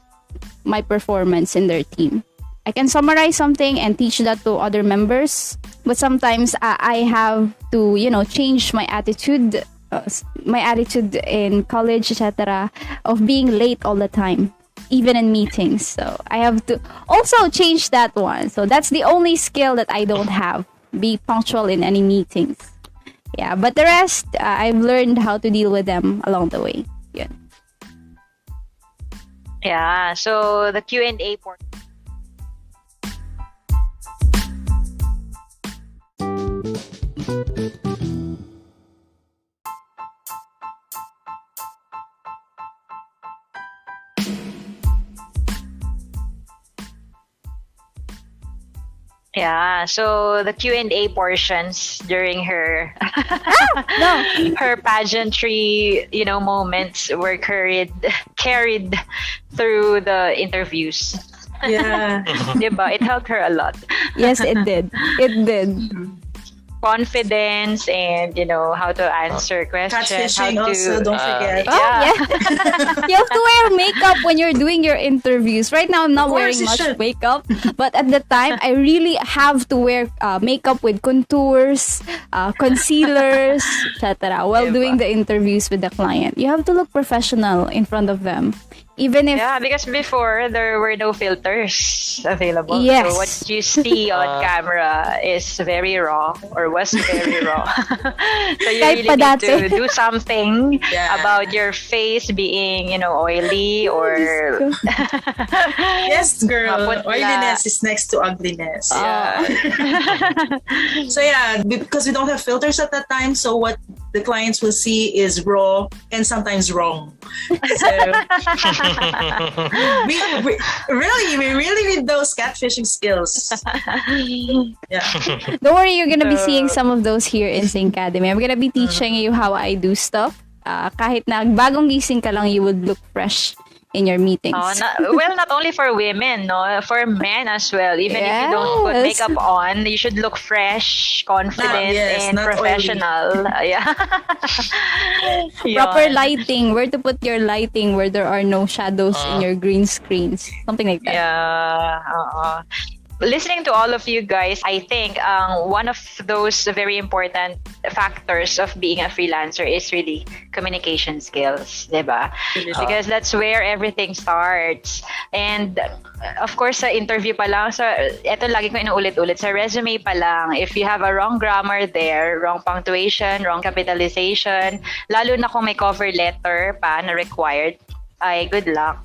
Speaker 1: my performance in their team. I can summarize something and teach that to other members, but sometimes I have to, change my attitude in college, etc., of being late all the time, even in meetings. So I have to also change that one. So that's the only skill that I don't have, be punctual in any meetings. Yeah, but the rest, I've learned how to deal with them along the way. Yeah.
Speaker 3: Yeah, so the Q&A portion. Yeah, so the Q&A portions during her her pageantry, moments were carried through the interviews.
Speaker 2: Yeah.
Speaker 3: Diba? It helped her a lot.
Speaker 1: Yes, it did. It did.
Speaker 3: Confidence and how to answer questions.
Speaker 2: Catfishing also, don't forget.
Speaker 3: Yeah.
Speaker 1: You have to wear makeup when you're doing your interviews. Right now, I'm not wearing much makeup, but at the time, I really have to wear makeup with contours, concealers, etc. while doing the interviews with the client. You have to look professional in front of them. Even if
Speaker 3: because before there were no filters available.
Speaker 1: Yes.
Speaker 3: So what you see on camera is very raw or was very raw. So you really need to do something about your face being, oily or
Speaker 2: yes, girl. Oiliness is next to ugliness.
Speaker 3: Yeah.
Speaker 2: So yeah, because we don't have filters at that time, so what the clients will see is raw and sometimes wrong. So we really need those catfishing skills. Yeah.
Speaker 1: Don't worry, you're gonna be seeing some of those here in XYNCademy. I'm gonna be teaching you how I do stuff. Kahit na bagong gising ka lang, you would look fresh in your meetings.
Speaker 3: Not only for women, no, for men as well. Even if you don't put makeup on, you should look fresh, confident, and professional. Yeah.
Speaker 1: Proper lighting, where to put your lighting where there are no shadows in your green screens, something like that.
Speaker 3: Yeah. Listening to all of you guys, I think one of those very important factors of being a freelancer is really communication skills, diba? Because that's where everything starts. And of course, sa interview pa lang, eto lagi ko inuulit-ulit, sa resume pa lang, if you have a wrong grammar there, wrong punctuation, wrong capitalization, lalo na kung may cover letter pa na required, ay good luck.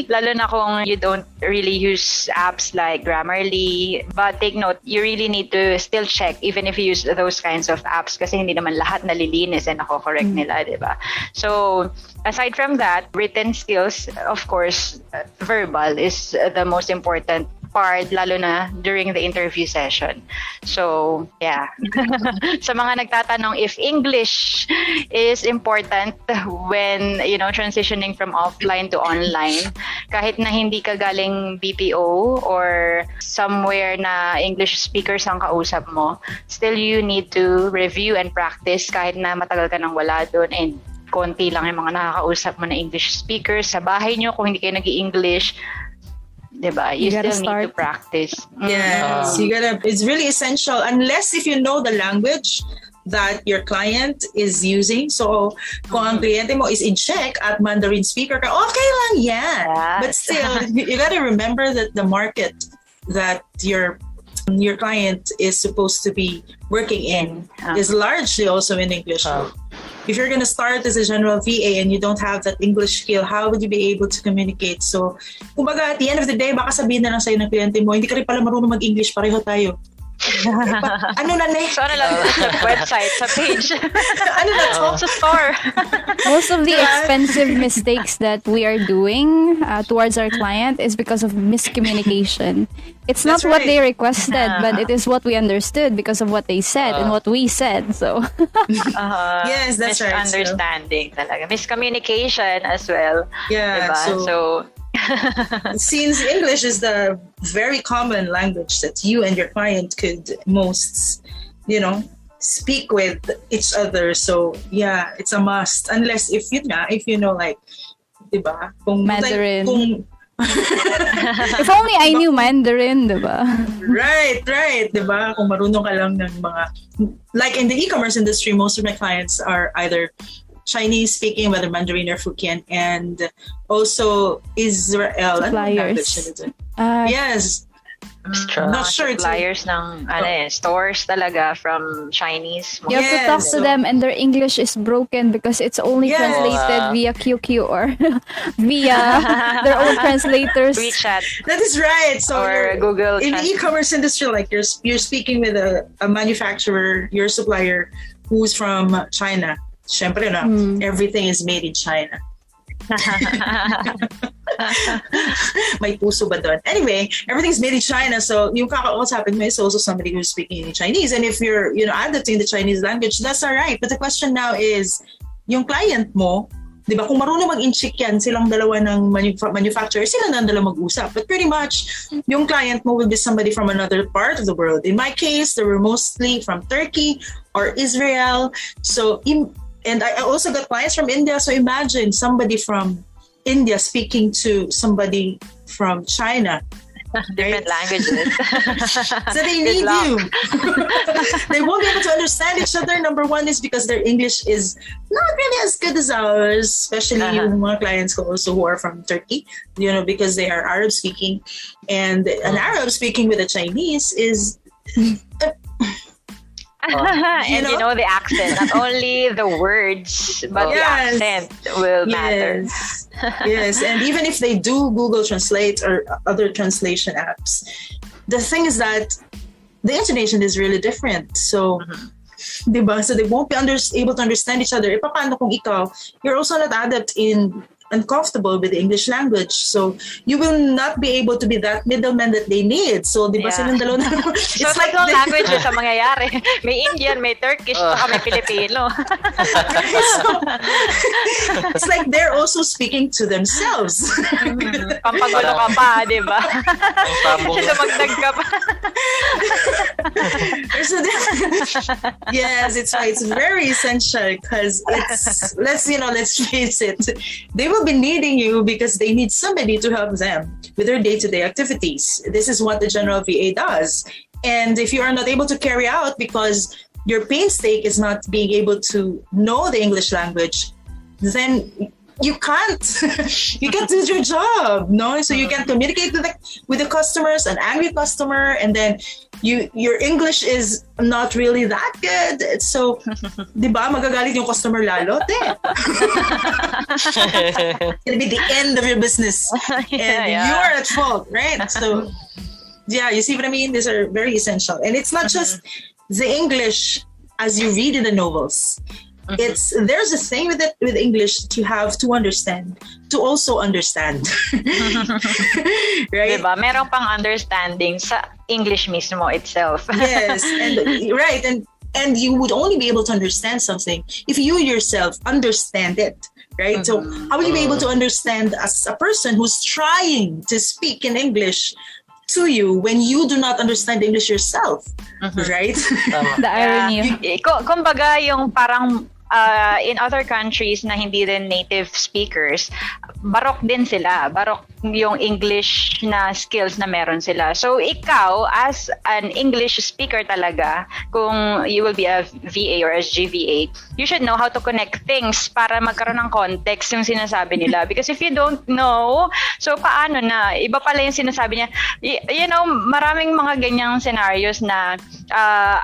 Speaker 3: Lalo na kung you don't really use apps like Grammarly. But take note, you really need to still check even if you use those kinds of apps kasi hindi naman lahat nalilinis and nako-correct nila, diba? So, aside from that, written skills, of course, verbal is the most important part, lalo na during the interview session. So, yeah. Sa mga nagtatanong if English is important when, transitioning from offline to online, kahit na hindi ka galing BPO or somewhere na English speakers ang kausap mo, still you need to review and practice kahit na matagal ka nang wala doon and konti lang yung mga nakakausap mo na English speakers. Sa bahay nyo, kung hindi kayo nag-i-English, diba? You still need to practice.
Speaker 2: Yes, it's really essential. Unless if you know the language, that your client is using. So, kung ang kliyente mo is in Czech at Mandarin speaker ka, okay lang yan.
Speaker 3: Yes.
Speaker 2: But still, you gotta remember that the market that your client is supposed to be working in is largely also in English. If you're gonna start as a general VA and you don't have that English skill, how would you be able to communicate? So, kumbaga, at the end of the day, baka sabihin na lang sa'yo ng kliyente mo, hindi ka rin pala marunong mag-English, pareho tayo. Ano na ne?
Speaker 3: So, ano lang sa website, sa page.
Speaker 2: Ano na to?
Speaker 3: Sa store.
Speaker 1: Most of the expensive mistakes that we are doing towards our client is because of miscommunication. It's not
Speaker 2: That's
Speaker 1: what
Speaker 2: right.
Speaker 1: they requested, but it is what we understood because of what they said and what we said. So,
Speaker 2: Yes, that's right.
Speaker 3: Misunderstanding talaga. Miscommunication as well.
Speaker 2: Yeah,
Speaker 3: Diba? So,
Speaker 2: since English is the very common language that you and your client could most, speak with each other. So yeah, it's a must. Unless if you know like, diba? Kung,
Speaker 1: Mandarin.
Speaker 2: Like,
Speaker 1: if only I knew Mandarin, diba?
Speaker 2: Right, diba? Kung marunong ka lang ng mga, like in the e-commerce industry, most of my clients are either Chinese speaking, whether Mandarin or Hokkien, and also Israel.
Speaker 1: Suppliers.
Speaker 2: Yes. Not sure.
Speaker 3: Suppliers ng stores talaga from Chinese.
Speaker 1: You have to talk to them and their English is broken because it's only
Speaker 2: Yes.
Speaker 1: translated via QQ or via their own translators.
Speaker 3: WeChat
Speaker 2: That is right. So
Speaker 3: or Google
Speaker 2: in the e-commerce industry, like you're speaking with a manufacturer, your supplier who's from China. Syempre na, everything is made in China. May puso ba doon? Anyway, everything's made in China. So yung kakausapin mo is also somebody who's speaking in Chinese. And if you're, adapting the Chinese language, that's all right. But the question now is, yung client mo, di ba, kung marunong mag-inchik yan, silang dalawa ng manufacturer, sila na dalawa mag-usap. But pretty much, yung client mo will be somebody from another part of the world. In my case, they were mostly from Turkey or Israel. So, and I also got clients from India. So imagine somebody from India speaking to somebody from China.
Speaker 3: different languages.
Speaker 2: So they need you. They won't be able to understand each other. Number one is because their English is not really as good as ours, especially yung mga clients ko also who are from Turkey, because they are Arab speaking. And an Arab speaking with a Chinese is...
Speaker 3: and the accent, not only the words, but the accent will matter.
Speaker 2: Yes, and even if they do Google Translate or other translation apps, the thing is that the intonation is really different. So, diba? So they won't be able to understand each other. Paano kung ikaw, you're also not adept in and comfortable with the English language. So you will not be able to be that middleman that they need. So, di ba silang dalawa na?
Speaker 3: It's like all languages ang mangyayari. May Indian, may Turkish, saka may Filipino.
Speaker 2: It's like they're also speaking to themselves.
Speaker 3: Pampagulo ka pa, di ba? Dumagdag ka pa.
Speaker 2: So yes, it's very essential because let's face it, they will be needing you because they need somebody to help them with their day-to-day activities. This is what the general VA does. And if you are not able to carry out because your painstake is not being able to know the English language, then you can't do your job, no? So you can communicate with the customers, an angry customer, and then your English is not really that good. So, di ba, magagalit yung customer lalo? It's gonna be the end of your business. And you're at fault, right? So, yeah, you see what I mean? These are very essential. And it's not just the English as you read in the novels. There's a thing with English to have to understand, to also understand. Right?
Speaker 3: Diba? Meron pang understanding sa English mismo itself.
Speaker 2: Yes, and right, and you would only be able to understand something if you yourself understand it, right? So how will you be able to understand as a person who's trying to speak in English to you when you do not understand English yourself, right?
Speaker 1: The irony.
Speaker 3: Kumbaga yung parang in other countries na hindi rin native speakers, barok din sila. Barok yung English na skills na meron sila. So, ikaw, as an English speaker talaga, kung you will be a VA or a GVA, you should know how to connect things para magkaroon ng context yung sinasabi nila. Because if you don't know, so paano na? Iba pala yung sinasabi niya. You know, maraming mga ganyang scenarios na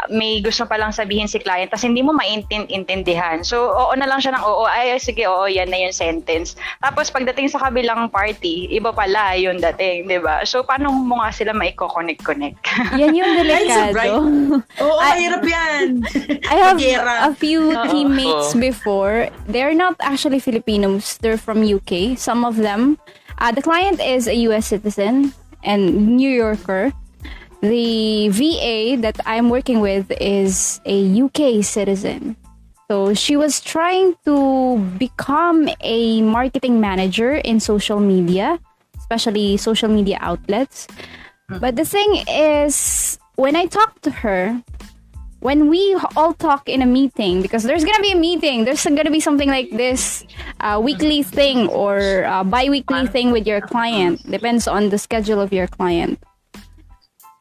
Speaker 3: may gusto palang sabihin si client tapos hindi mo maintindihan. So, oo na lang siya ng oo. Ay, sige, oo, yan na yung sentence. Tapos, pagdating sa kabilang party, iba pala yung dating, di ba? So, paano mo nga sila maiko-connect?
Speaker 1: Yan yung delikado.
Speaker 2: Oo, mahirap yan.
Speaker 1: I have a few teammates before. They're not actually Filipinos. They're from UK. Some of them. The client is a US citizen and New Yorker. The VA that I'm working with is a UK citizen. So she was trying to become a marketing manager in social media, especially social media outlets. But the thing is, when I talk to her, when we all talk in a meeting, because there's going to be a meeting, there's going to be something like this weekly thing or bi-weekly thing with your client. Depends on the schedule of your client.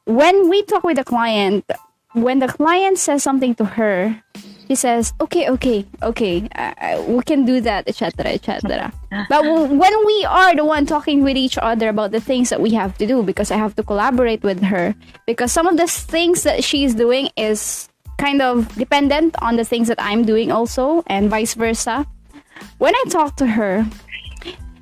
Speaker 1: When we talk with the client, when the client says something to her, she says, okay, we can do that, etc., etc. But when we are the one talking with each other about the things that we have to do, because I have to collaborate with her, because some of the things that she's doing is kind of dependent on the things that I'm doing also, and vice versa. When I talk to her,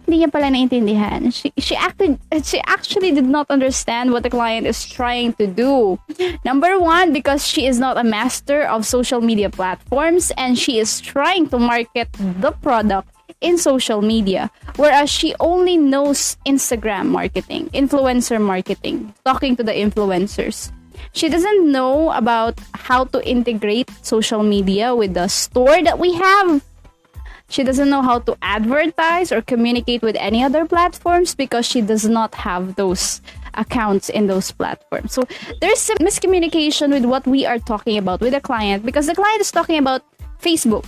Speaker 1: hindi niya pala naintindihan. She actually did not understand what the client is trying to do. Number one, because she is not a master of social media platforms and she is trying to market the product in social media, whereas she only knows Instagram marketing, influencer marketing, talking to the influencers. She doesn't know about how to integrate social media with the store that we have. She doesn't know how to advertise or communicate with any other platforms because she does not have those accounts in those platforms. So there's a miscommunication with what we are talking about with the client, because the client is talking about Facebook.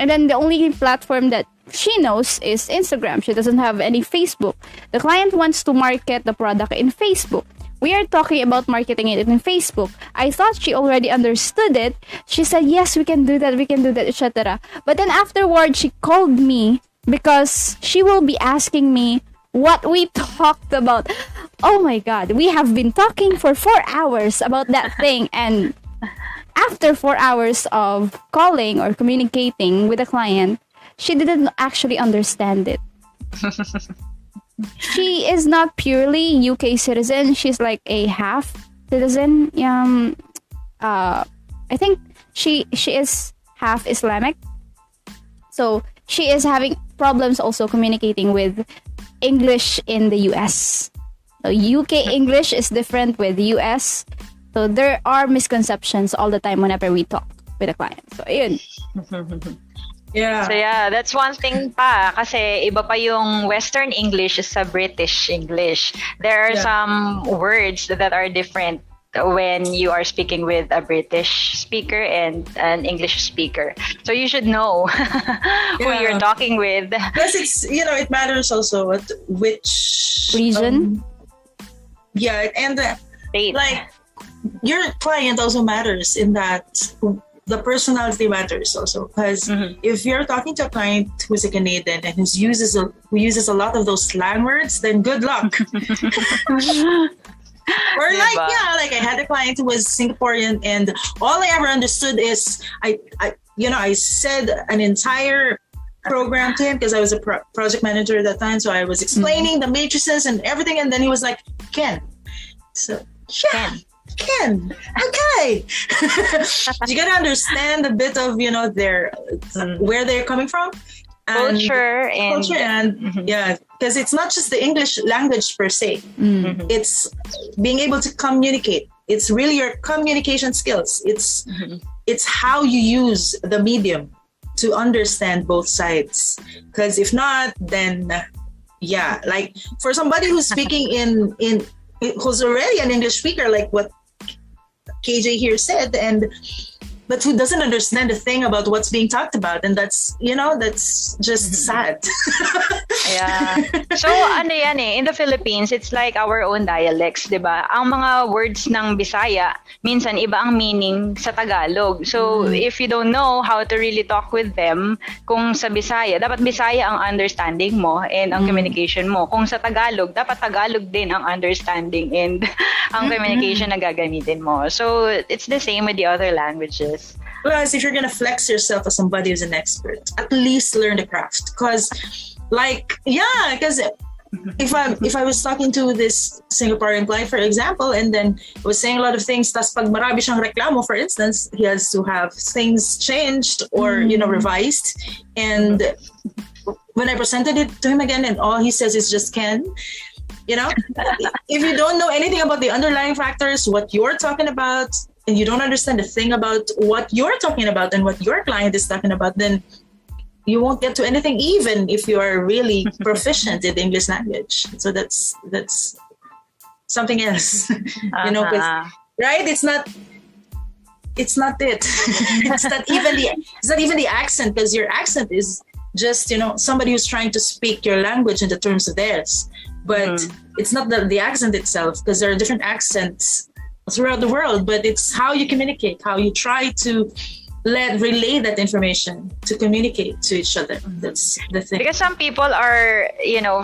Speaker 1: And then the only platform that she knows is Instagram. She doesn't have any Facebook. The client wants to market the product in Facebook. We are talking about marketing it in Facebook. I thought she already understood it. She said, yes, we can do that, etc. But then afterwards, she called me because she will be asking me what we talked about. Oh my God, we have been talking for 4 hours about that thing. And after 4 hours of calling or communicating with the client, she didn't actually understand it. She is not purely UK citizen. She's like a half citizen. I think she is half Islamic. So she is having problems also communicating with English in the US. So UK English is different with US. So there are misconceptions all the time whenever we talk with a client. So yun.
Speaker 2: Yeah.
Speaker 3: So yeah, that's one thing pa. Kasi iba pa yung Western English sa British English. There are some words that are different when you are speaking with a British speaker and an English speaker. So you should know who you're talking with.
Speaker 2: Plus it's, it matters also which
Speaker 1: region.
Speaker 2: And
Speaker 3: State.
Speaker 2: like your client also matters in that. The personality matters also, because if you're talking to a client who's a Canadian and who uses a lot of those slang words, then good luck. Or like I had a client who was Singaporean, and all I ever understood is I said an entire program to him because I was a project manager at that time, so I was explaining the matrices and everything, and then he was like, Ken. So Ken, okay. You gotta understand a bit of their where they're coming from,
Speaker 3: culture and
Speaker 2: because it's not just the English language per se. It's being able to communicate. It's really your communication skills. It's how you use the medium to understand both sides. Because if not, then like for somebody who's speaking in who's already an English speaker, like what KJ here said, and but who doesn't understand a thing about what's being talked about, and that's just sad.
Speaker 3: Yeah. So ano yan in the Philippines, it's like our own dialects, 'di ba? Ang mga words ng Bisaya, minsan iba ang meaning sa Tagalog. So if you don't know how to really talk with them, kung sa Bisaya, dapat Bisaya ang understanding mo and ang communication mo. Kung sa Tagalog, dapat Tagalog din ang understanding and ang communication na gagamitin mo. So it's the same with the other languages.
Speaker 2: Plus, if you're gonna flex yourself as somebody who's an expert, at least learn the craft. Because if I was talking to this Singaporean client, for example, and then was saying a lot of things, tas pag marami siyang reklamo, for instance, he has to have things changed or revised. And when I presented it to him again, and all he says is just can. If you don't know anything about the underlying factors, what you're talking about, and you don't understand a thing about what you're talking about and what your client is talking about, then you won't get to anything, even if you are really proficient in the English language. So that's something else. Right? It's not it. It's not even the accent, because your accent is just somebody who's trying to speak your language in the terms of theirs. But it's not the accent itself, because there are different accents throughout the world, but it's how you communicate, how you try to relay that information to communicate to each other. That's the thing.
Speaker 3: Because some people are,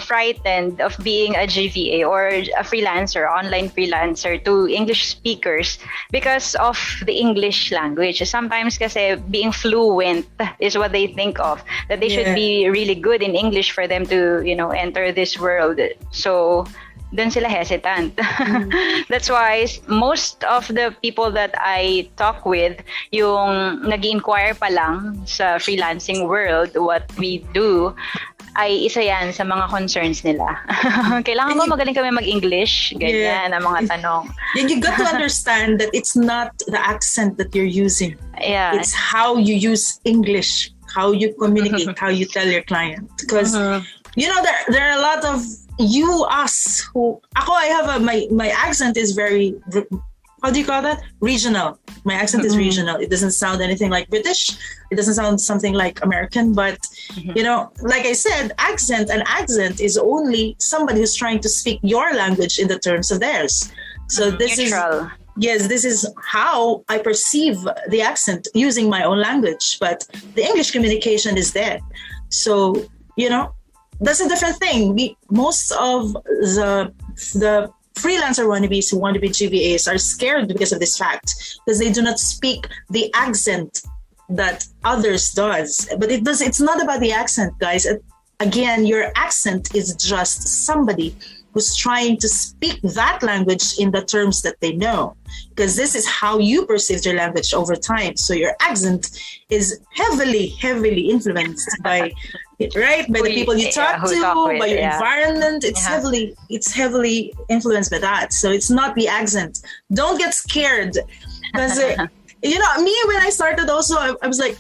Speaker 3: frightened of being a GVA or a freelancer, online freelancer to English speakers because of the English language. Sometimes kasi being fluent is what they think of, that they should be really good in English for them to, enter this world. So dun sila hesitant. That's why most of the people that I talk with, yung nag-inquire pa lang sa freelancing world, what we do, ay isa yan sa mga concerns nila. Kailangan mo magaling kami mag-English, ganyan ang mga tanong.
Speaker 2: And you got to understand that it's not the accent that you're using.
Speaker 3: Yeah.
Speaker 2: It's how you use English, how you communicate, how you tell your client. Because, there are a lot of I have my accent is very, how do you call that? Regional. My accent is regional. It doesn't sound anything like British. It doesn't sound something like American. But, like I said, an accent is only somebody who's trying to speak your language in the terms of theirs. So this
Speaker 3: Neutral.
Speaker 2: this is how I perceive the accent using my own language. But the English communication is there. So, that's a different thing. Most of the freelancer wannabes who want to be GVAs are scared because of this fact, because they do not speak the accent that others does. But it's not about the accent, guys. Again, your accent is just somebody who's trying to speak that language in the terms that they know, because this is how you perceive your language over time. So your accent is heavily influenced by the people you talk to, by your environment. It's heavily influenced by that. So it's not the accent. Don't get scared, because me, when I started also, I was like,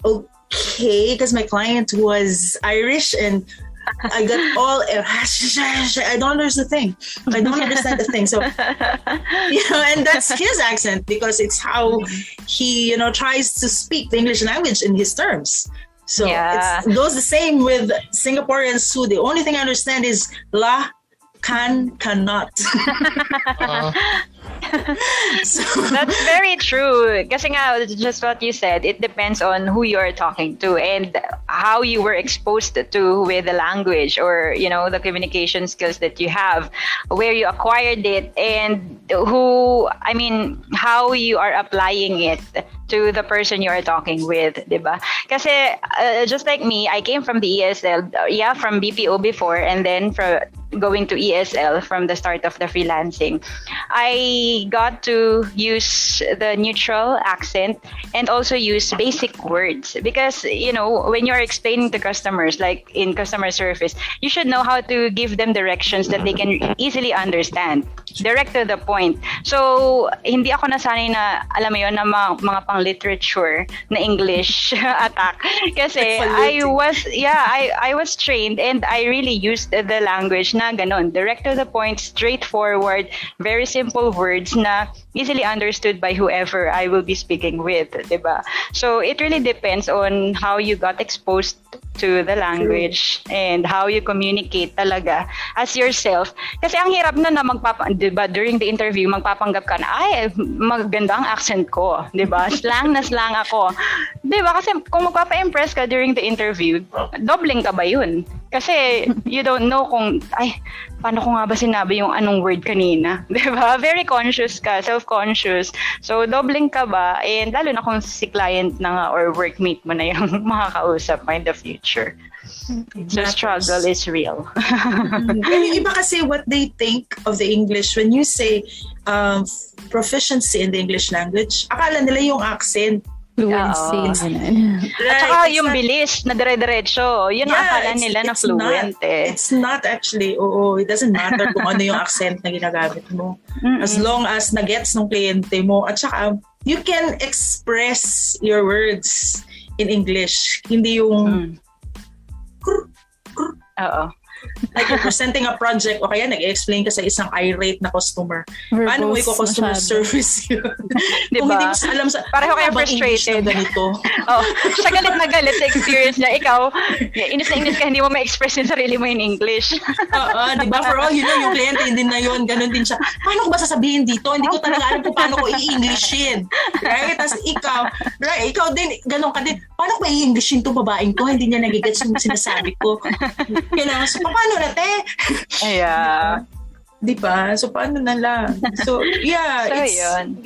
Speaker 2: okay, because my client was Irish and I got all I don't understand the thing. I don't understand the thing. So and that's his accent, because it's how he tries to speak the English language in his terms. So it goes the same with Singaporeans who the only thing I understand is la, can, cannot.
Speaker 3: So. That's very true. Kasi nga, just what you said, it depends on who you are talking to and how you were exposed to with the language, or the communication skills that you have, where you acquired it, and how you are applying it to the person you are talking with, diba? Kasi just like me, I came from the ESL, from BPO before, and then from going to ESL from the start of the freelancing. I got to use the neutral accent and also use basic words, because when you're explaining to customers, like in customer service, you should know how to give them directions that they can easily understand, direct to the point. So hindi ako nasanay na, alam mo yun, na mga pang literature na English attack, kasi I was trained and I really used the language
Speaker 5: na ganun. Direct to the point, straightforward, very simple words na easily understood by whoever I will be speaking with, diba? So it really depends on how you got exposed to the language and how you communicate talaga as yourself. Kasi ang hirap na diba, during the interview, magpapanggap ka na, ay, maganda ang accent ko, diba? Slang na slang ako. Diba? Kasi kung magpapa-impress ka during the interview, dobling ka ba yun? Kasi you don't know kung, ay, paano ko nga ba sinabi yung anong word kanina? Diba? Very conscious ka, self-conscious. So, dobling ka ba? And lalo na kung si client na nga or workmate mo na yung makakausap mo in the future. So, struggle is real.
Speaker 2: Pero yung iba kasi what they think of the English, when you say proficiency in the English language, akala nila yung accent.
Speaker 1: Fluency.
Speaker 5: At saka yung bilis na dire-diretso, yun ang akala nila na fluent
Speaker 2: It's not actually, it doesn't matter kung ano yung accent na ginagamit mo. As long as na-gets ng kliyente mo. At saka, you can express your words in English. Hindi yung like you're presenting a project o kaya nag-explain ka sa isang irate na customer. Paano mo i-customer service yun?
Speaker 5: Diba?
Speaker 2: Kung hindi mo alam sa...
Speaker 5: Pareho kayo frustrated. Siya galit na galit sa experience niya. Ikaw, inis na inis ka, hindi mo ma-express yung sarili mo in English.
Speaker 2: Diba? For all you know, yung kliyente din na yun, ganun din siya. Paano ko ba sasabihin dito? Hindi ko talaga alam kung paano ko i-Englishin. Right? Tapos ikaw din, ganun ka din. Paano ko i-Englishin to babaeng to? Hindi niya nagigets yung sinasabi ko. Kailangan so, paano na, te?
Speaker 5: Yeah.
Speaker 2: Diba? So, paano na lang? So, yeah.
Speaker 5: So,
Speaker 2: it's,
Speaker 5: yun.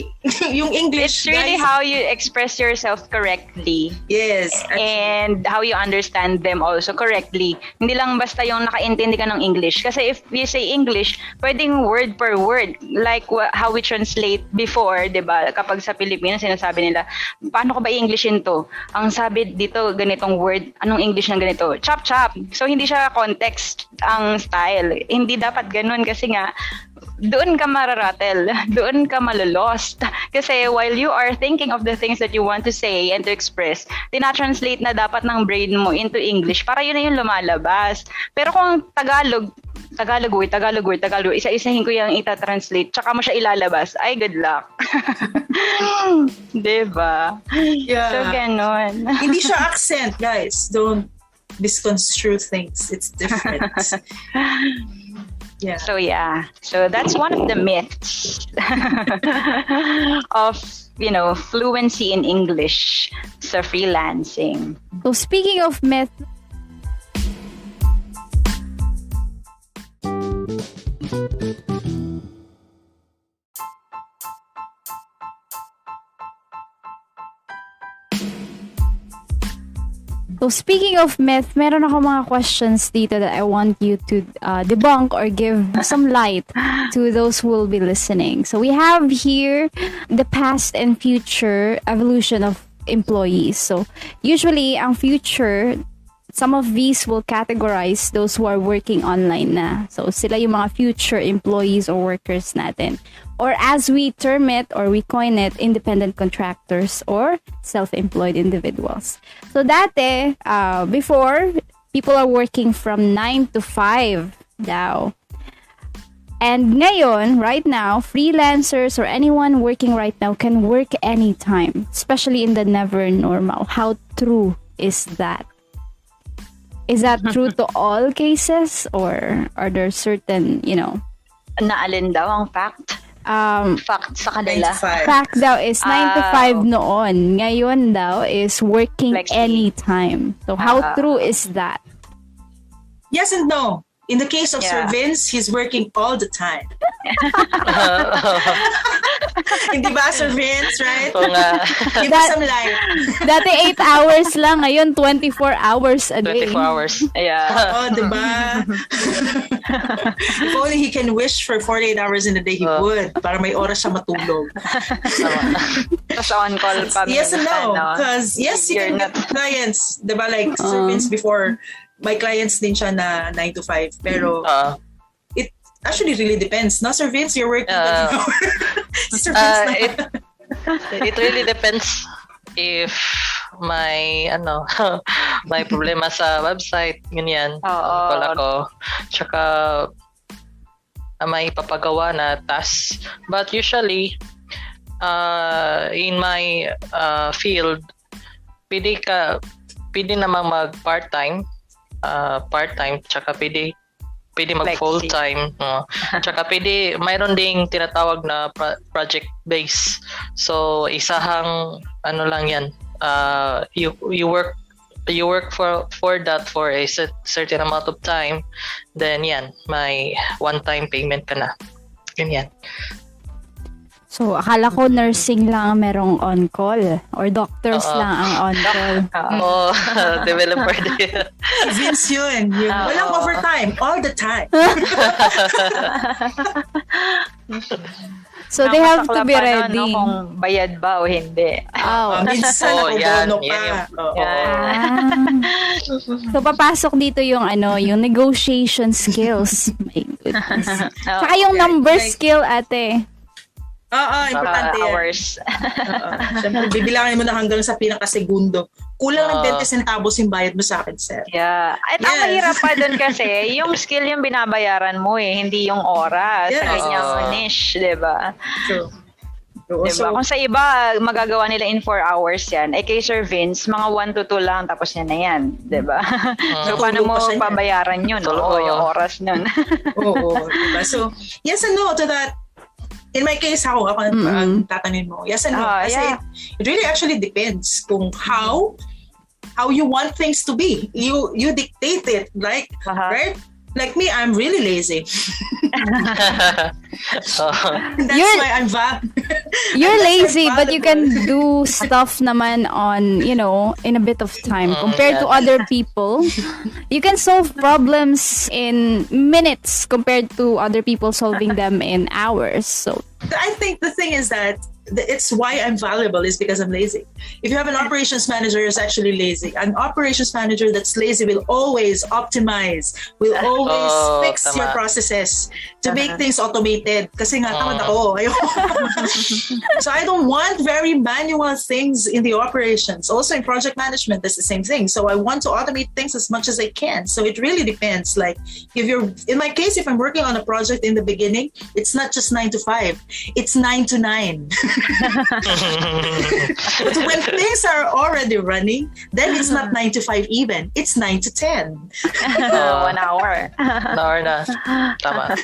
Speaker 2: Yung English,
Speaker 5: it's really
Speaker 2: guys,
Speaker 5: how you express yourself correctly.
Speaker 2: Yes.
Speaker 5: And how you understand them also correctly. Hindi lang basta yung nakaintindi ka ng English. Kasi if you say English, pwedeng word per word. Like how we translate before, diba? Kapag sa Pilipinas, sinasabi nila, paano ko ba i-Englishin to? Ang sabi dito, ganitong word, anong English ng ganito? Chop, chop. So, hindi siya context ang style. Hindi dapat ganun kasi nga, doon ka mararatel, doon ka malolost. Kasi while you are thinking of the things that you want to say and to express, tinatranslate na dapat ng brain mo into English para yun na yung lumalabas. Pero kung Tagalog, isa-isahin ko yung itatranslate, tsaka mo siya ilalabas, ay good luck. Diba?
Speaker 2: Yeah.
Speaker 5: So, ganon.
Speaker 2: Hindi siya accent, guys. Don't misconstrue things. It's different. Yeah.
Speaker 5: So that's one of the myths of, fluency in English sa freelancing.
Speaker 1: So speaking of myth, meron ako mga questions dito that I want you to debunk or give some light to those who will be listening. So we have here the past and future evolution of employees. So usually, ang future, some of these will categorize those who are working online na. So sila yung mga future employees or workers natin. Or as we term it or we coin it, independent contractors or self-employed individuals. So dati, before, people are working from 9 to 5 daw. And ngayon, right now, freelancers or anyone working right now can work anytime, especially in the never normal. How true is that? Is that true to all cases or are there certain,
Speaker 5: Naalin daw ang fact? Fact sa kanila.
Speaker 1: Fact daw is 9 to 5 noon. Ngayon daw is working anytime. So how true is that?
Speaker 2: Yes and no. In the case of Sir Vince, he's working all the time. Hindi ba, Sir Vince, right?
Speaker 4: Oo nga.
Speaker 2: Give us some light.
Speaker 1: Dati 8 hours lang, ngayon 24 hours a day.
Speaker 4: 24 hours.
Speaker 5: Yeah.
Speaker 2: Oo, diba? If only he can wish for 48 hours in a day, he would. Para may oras siya matulog.
Speaker 5: Tapos on call pa.
Speaker 2: Yes and no. Because yes, you can get clients. Diba, like Sir Vince before, may clients din siya na 9 to 5. Pero it actually really depends. No, Sir Vince, you're working 24 hours. Sir Vince
Speaker 4: it really depends if may may problema sa website, ganyan. Call ako. Tsaka may papagawa na task. But usually, in my field, pwede namang mag part-time, tsaka pwede mag
Speaker 5: Flexi.
Speaker 4: full-time. Tsaka mayroon ding tinatawag na project base. So, isahang ano lang yan. You work for that for a certain amount of time, then yan, may one-time payment ka na. Ganyan.
Speaker 1: So, akala ko nursing lang ang merong on-call or doctors lang ang on-call.
Speaker 4: Developer din.
Speaker 2: Vince yun. Walang overtime. All the time.
Speaker 1: So, they have to be
Speaker 5: Nakasaklapan,
Speaker 1: ready.
Speaker 5: no, kung bayad ba o hindi.
Speaker 1: Oh.
Speaker 2: Minsan
Speaker 4: yan.
Speaker 2: bono
Speaker 4: Yan
Speaker 2: pa. Oo.
Speaker 1: So, papasok dito yung yung negotiation skills. My goodness. Saka yung number skill, ate.
Speaker 2: Importante yan.
Speaker 5: Hours.
Speaker 2: Siyempre, bibilangin mo na hanggang sa pinakasegundo. Kulang ng 20 centavos yung bayad mo sa akin, sir.
Speaker 5: Yeah. At ang mahirap pa dun kasi, yung skill yung binabayaran mo hindi yung oras sa kanyang niche, di ba?
Speaker 2: True.
Speaker 5: Diba? Kung sa iba, magagawa nila in 4 hours yan. Kay Sir Vince, mga 1 to 2 lang, tapos yan na yan. Diba? So, paano mo pabayaran yun? Yung oras nun.
Speaker 2: Oo. Diba? So, yes and no to that. In my case, ako ang tatanungin mo. Yes and no. Kasi it really actually depends kung how you want things to be. You dictate it. Like, right? Like me, I'm really lazy. That's why I'm
Speaker 1: You're lazy, but you can do stuff naman on, in a bit of time. Compared to other people, you can solve problems in minutes compared to other people solving them in hours. So
Speaker 2: I think the thing is that it's why I'm valuable is because I'm lazy. If you have an operations manager who's actually lazy, an operations manager that's lazy will always optimize, will always fix your processes to make things automated. Kasi nga, tamad ako. So I don't want very manual things in the operations. Also in project management, that's the same thing. So I want to automate things as much as I can. So it really depends. Like in my case, if I'm working on a project in the beginning, it's not just 9 to 5. It's 9 to 9. But when things are already running, then it's not 9 to 5 even. It's 9 to 10.
Speaker 5: 1 hour.
Speaker 4: 1 hour na. Tama.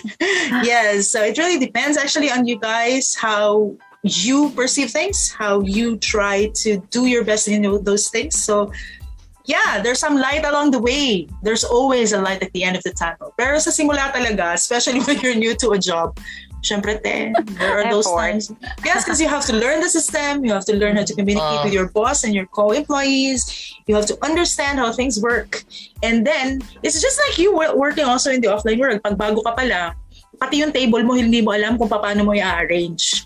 Speaker 2: Yes, so it really depends actually on you guys, how you perceive things, how you try to do your best in those things. So yeah, there's some light along the way. There's always a light at the end of the tunnel. Pero sa simula talaga, especially when you're new to a job, syempre, there are those times. Yes, because you have to learn the system. You have to learn how to communicate with your boss and your co-employees. You have to understand how things work. And then, it's just like you working also in the offline world. Pag bago ka pala, pati yung table mo, hindi mo alam kung paano mo i-arrange.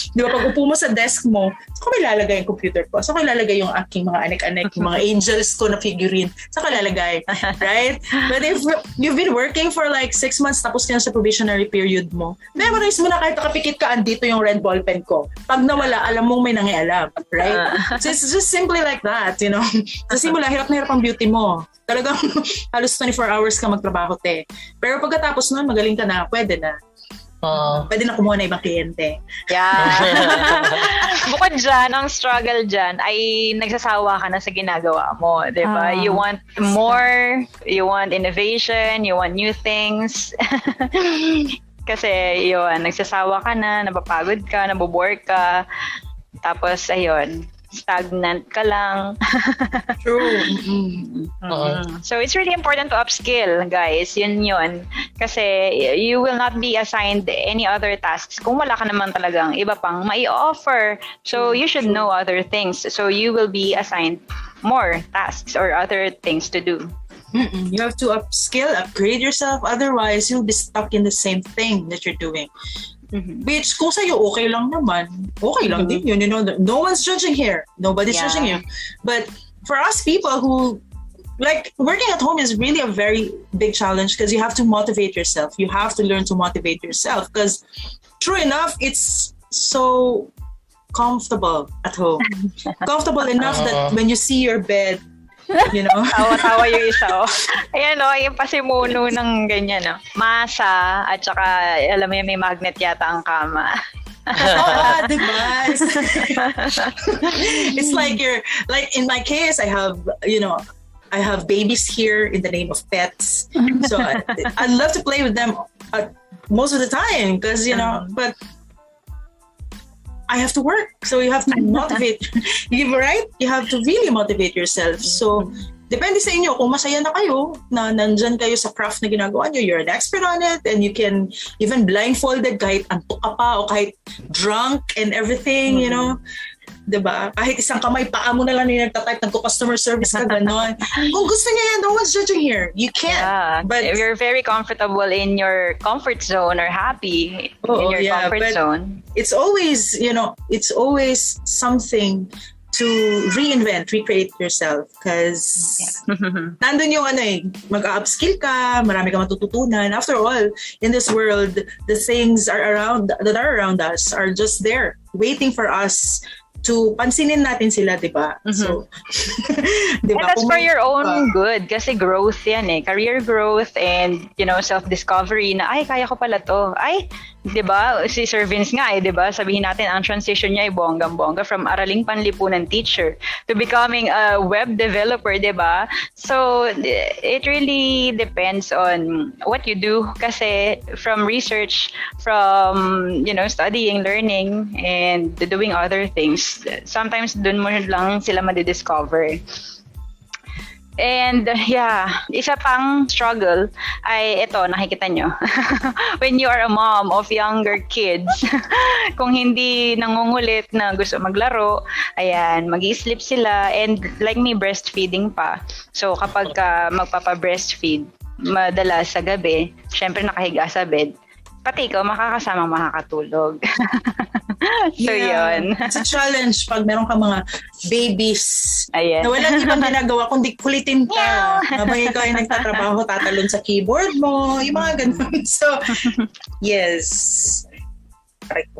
Speaker 2: Di ba, pag upo mo sa desk mo, saan ko ilalagay yung computer ko? Saan ko ilalagay yung aking mga anek-anek, yung mga angels ko na figurine? Saan ko ilalagay? Right? But if you've been working for like 6 months, tapos ka na sa probationary period mo, memorize mo na kahit nakapikit ka, andito yung red ball pen ko. Pag nawala, alam mong may nangialam. Right? So it's just simply like that, Sa simula, hirap na hirap ang beauty mo. Talagang halos 24 hours ka magtrabaho, Pero pagkatapos nun, magaling ka na, pwede na. Pwede na kumuha na ibang kliyente.
Speaker 5: Yeah. Bukod dyan, ang struggle dyan ay nagsasawa ka na sa ginagawa mo. Diba? You want more, you want innovation, you want new things. Kasi yun, nagsasawa ka na, napapagod ka, nabobore ka. Tapos, ayun, stagnant ka lang.
Speaker 2: True.
Speaker 5: So it's really important to upskill, guys. Yun. Kasi you will not be assigned any other tasks kung wala ka naman talagang iba pang mai-offer. So you should know other things. So you will be assigned more tasks or other things to do.
Speaker 2: You have to upskill, upgrade yourself. Otherwise, you'll be stuck in the same thing that you're doing. Which, kung sa'yo, okay lang naman. Okay lang din yun. No one's judging here. Nobody's judging you. But for us people who, like, working at home is really a very big challenge because you have to motivate yourself. You have to learn to motivate yourself because, true enough, it's so comfortable at home. Comfortable enough that when you see your bed, You know?
Speaker 5: Tawa-tawa yung isa, oh. Ayan, oh, yung pasimuno ng ganyan, oh. Masa, at saka, alam mo yun, may magnet yata ang kama.
Speaker 2: Diba? It's like in my case, I have babies here in the name of pets. So I love to play with them most of the time because, but I have to work. So you have to motivate. Right? You have to really motivate yourself. So depende sa inyo kung masaya na kayo, na nandyan kayo sa craft na ginagawa nyo, you're an expert on it, and you can even blindfolded kahit antok ka pa o kahit drunk and everything, diba? Kahit isang kamay, paa mo na lang yung nagtatype, nagko-customer service ka, gano'n. Kung gusto niya yan, no one's judging here. You can.
Speaker 5: Yeah, but if you're very comfortable in your comfort zone or happy in your comfort zone.
Speaker 2: It's always, it's always something to recreate yourself because nandun yung mag-upskill ka, marami ka matututunan. After all, in this world, the things that are around us are just there, waiting for us to pansinin natin sila, diba? So,
Speaker 5: diba? And that's for your own good kasi growth yan career growth and self-discovery na ay kaya ko pala to, ay diba si Sir Vince nga diba sabihin natin ang transition niya ay bonggang-bongga from araling panlipunan teacher to becoming a web developer, diba? So it really depends on what you do kasi from research, from studying, learning and doing other things, sometimes dun mo lang sila madidiscover. And isa pang struggle ay ito, nakikita nyo. When you are a mom of younger kids, kung hindi nangungulit na gusto maglaro, ayan, mag-i-sleep sila. And like me, breastfeeding pa. So kapag magpapa-breastfeed, madalas sa gabi, syempre nakahiga sa bed, pati ikaw makakasamang makakatulog. So yun.
Speaker 2: It's a challenge pag meron ka mga babies
Speaker 5: na
Speaker 2: walang ibang ginagawa kundi kulitin ka. Habang ikaw ay nagtatrabaho, tatalon sa keyboard mo, yung mga ganun. So, yes. Correct.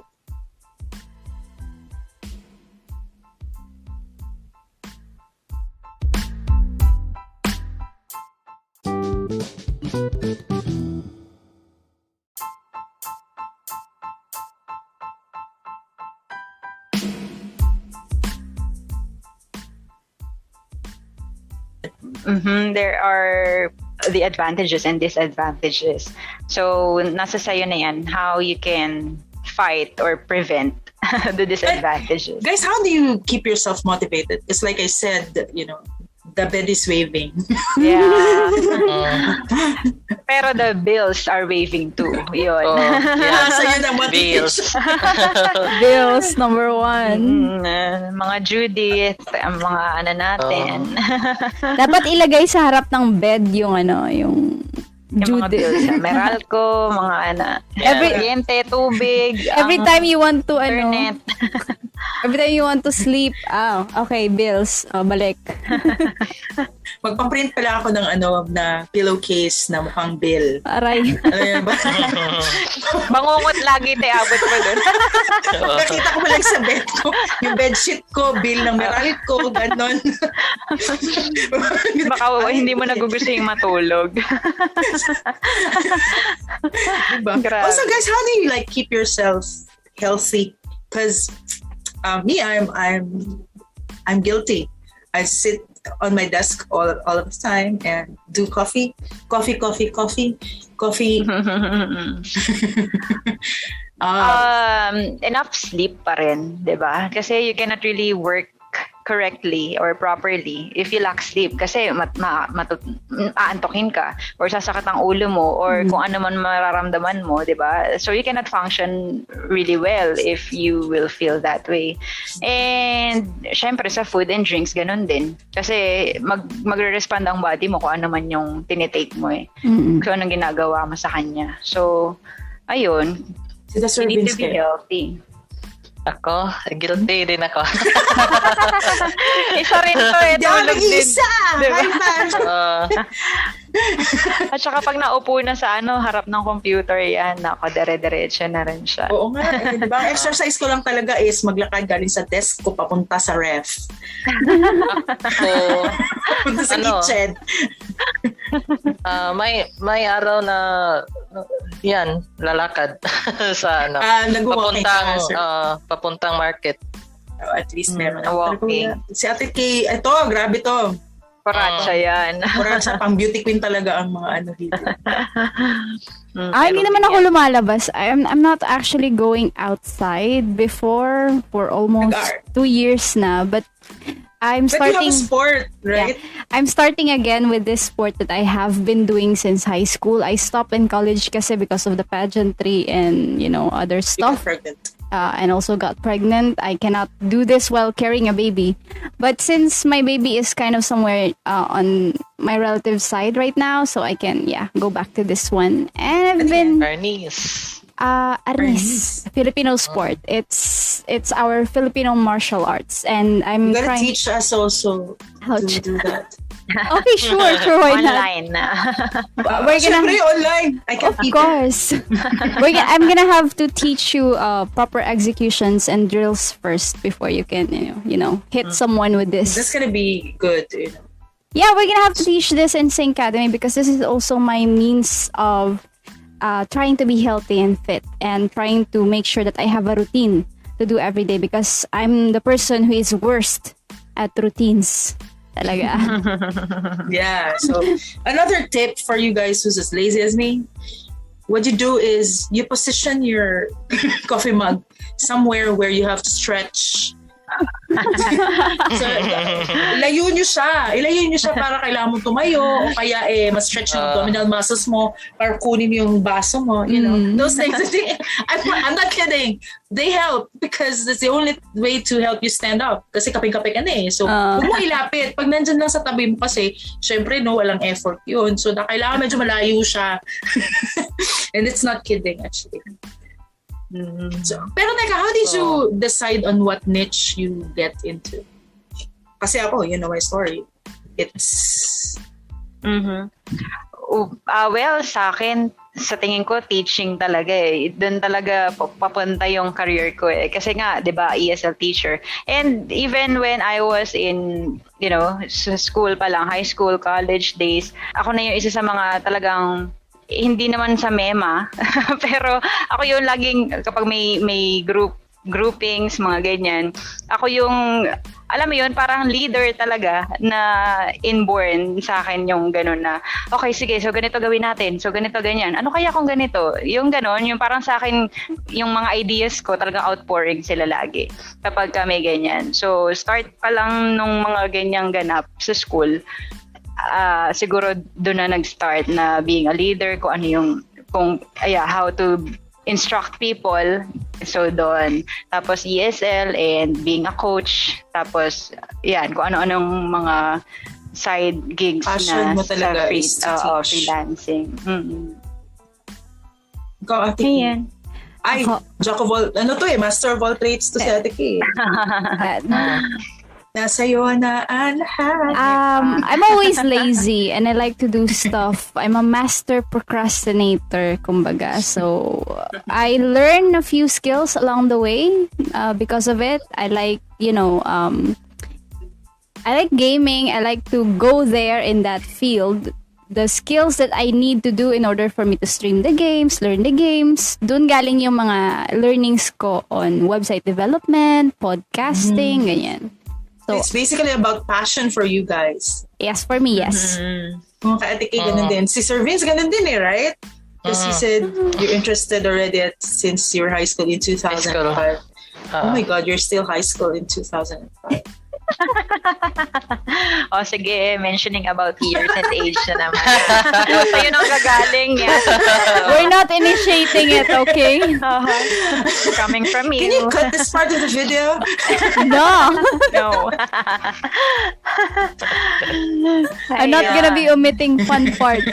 Speaker 5: There are the advantages and disadvantages. So, nasa sayo na yan, how you can fight or prevent the disadvantages.
Speaker 2: But, guys, how do you keep yourself motivated? It's like I said, the bed is waving.
Speaker 5: Yeah. Pero the bills are waving too. Yun.
Speaker 2: So yun ang motivation.
Speaker 1: Bills, number one.
Speaker 5: Mga Judith, mga natin.
Speaker 1: Dapat ilagay sa harap ng bed yung
Speaker 5: mga bills. Meralco, mga kuryente, tubig.
Speaker 1: Every time you want to
Speaker 5: internet.
Speaker 1: Every time you want to sleep, okay, bills, balik.
Speaker 2: Magpa-print pala ako ng na pillowcase na mukhang bill.
Speaker 1: Aray.
Speaker 5: Bangungot lagi abot mo dun.
Speaker 2: Nakita ko lang sa bed ko, yung bedsheet ko, bill ng Meralco, ganon.
Speaker 5: Baka hindi mo nagugusto yung matulog.
Speaker 2: Diba? Also guys, how do you keep yourself healthy? Because me, I'm guilty. I sit on my desk all of the time and do coffee.
Speaker 5: Enough sleep pa rin, diba? Kasi you cannot really work correctly or properly if you lack sleep kasi aantokin ka or sasakit ang ulo mo or kung ano man mararamdaman mo, diba? So you cannot function really well if you will feel that way. And syempre sa food and drinks ganun din kasi magre-respond ang body mo kung ano man yung tinitake mo kung anong ginagawa mo sa kanya. So ayun, you need to be healthy.
Speaker 4: Ako, guilty din ako.
Speaker 5: Isa rin to tulog din.
Speaker 2: Isa!
Speaker 5: Diba? At saka pag naupo na sa harap ng computer yan, nako, dire-diretso na rin siya.
Speaker 2: Oo nga. Diba? Ang exercise ko lang talaga is maglakad galing sa desk ko papunta sa ref. Papunta sa kitchen.
Speaker 4: May araw na yan, lalakad sa papuntang market.
Speaker 2: At least meron.
Speaker 5: Walking.
Speaker 2: Si Ate Kay, ito, grabe to.
Speaker 5: Kuratsa yan.
Speaker 2: Kuratsa, pang beauty queen talaga ang mga dito.
Speaker 1: Hindi naman ako lumalabas. I'm not actually going outside before for almost 2 years na. But I'm starting...
Speaker 2: But you have a sport, right?
Speaker 1: Yeah, I'm starting again with this sport that I have been doing since high school. I stopped in college kasi because of the pageantry and, other stuff.
Speaker 2: You got pregnant.
Speaker 1: And also got pregnant. I cannot do this while carrying a baby. But since my baby is kind of somewhere on my relative's side right now, so I can, go back to this one. And I've been...
Speaker 4: Arnis.
Speaker 1: Filipino sport. It's our Filipino martial arts. And I'm
Speaker 2: You gotta
Speaker 1: trying...
Speaker 2: teach us also
Speaker 1: How
Speaker 2: to do that.
Speaker 1: Okay, sure, why not?
Speaker 5: Online.
Speaker 1: We're gonna
Speaker 2: online. I can
Speaker 1: Of course. I'm gonna have to teach you proper executions and drills first before you can, hit someone with this.
Speaker 2: That's gonna be good.
Speaker 1: Yeah, we're gonna have to teach this in XYNCademy because this is also my means of trying to be healthy and fit and trying to make sure that I have a routine to do every day because I'm the person who is worst at routines. Talaga.
Speaker 2: Yeah. So another tip for you guys who's as lazy as me, what you do is you position your coffee mug somewhere where you have to stretch. So, ilayo nyo siya para kailangan mo tumayo o kaya ma-stretch yung abdominal muscles mo para kunin yung baso mo, those things. I'm not kidding. They help because that's the only way to help you stand up kasi kaping-kape ka na so huwag mo ilapit pag nandyan lang sa tabi mo kasi syempre walang effort yun, so kailangan medyo malayo siya. And it's not kidding actually. So, pero teka, how did you decide on what niche you get into? Kasi ako, you know my story. It's...
Speaker 5: Well, sa akin, sa tingin ko, teaching talaga Doon talaga papunta yung career ko Kasi nga, di ba, ESL teacher. And even when I was in, sa school pa lang, high school, college days, ako na yung isa sa mga talagang hindi naman sa MEMA, pero ako yung laging, kapag may groupings, mga ganyan, ako yung, alam mo yun, parang leader talaga na inborn sa akin yung gano'n na, okay, sige, so ganito gawin natin, so ganito, ganyan. Ano kaya kung ganito? Yung gano'n, yung parang sa akin, yung mga ideas ko, talagang outpouring sila lagi kapag kami ganyan. So, start pa lang nung mga ganyang ganap sa school, siguro doon na nag-start na being a leader, kung ano yung, how to instruct people. So doon. Tapos ESL and being a coach. Tapos, kung ano-anong mga side gigs
Speaker 2: passion
Speaker 5: na
Speaker 2: mo talaga
Speaker 5: sa freelancing.
Speaker 2: Ikaw, Ate Kay. Ay, Jack of all, master of all trades to si Ate Kay. Nasa'yo na ang lahat.
Speaker 1: I'm always lazy and I like to do stuff. I'm a master procrastinator, kumbaga. So, I learn a few skills along the way because of it. I like, I like gaming. I like to go there in that field. The skills that I need to do in order for me to stream the games, learn the games. Doon galing yung mga learnings ko on website development, podcasting, ganyan. So,
Speaker 2: it's basically about passion for you guys.
Speaker 1: Yes, for me, yes.
Speaker 2: Kung ka Ate Kay, ganun din. Si Sir Vince, ganun din right? Because he said you're interested already since you were high school in 2005. Oh my God, you're still high school in 2005.
Speaker 5: Sige, mentioning about years and age na naman. So, yun ang gagaling yan.
Speaker 1: We're not initiating it, okay?
Speaker 5: Coming from you.
Speaker 2: Can you cut this part of the video?
Speaker 1: No. I'm not gonna be omitting fun parts.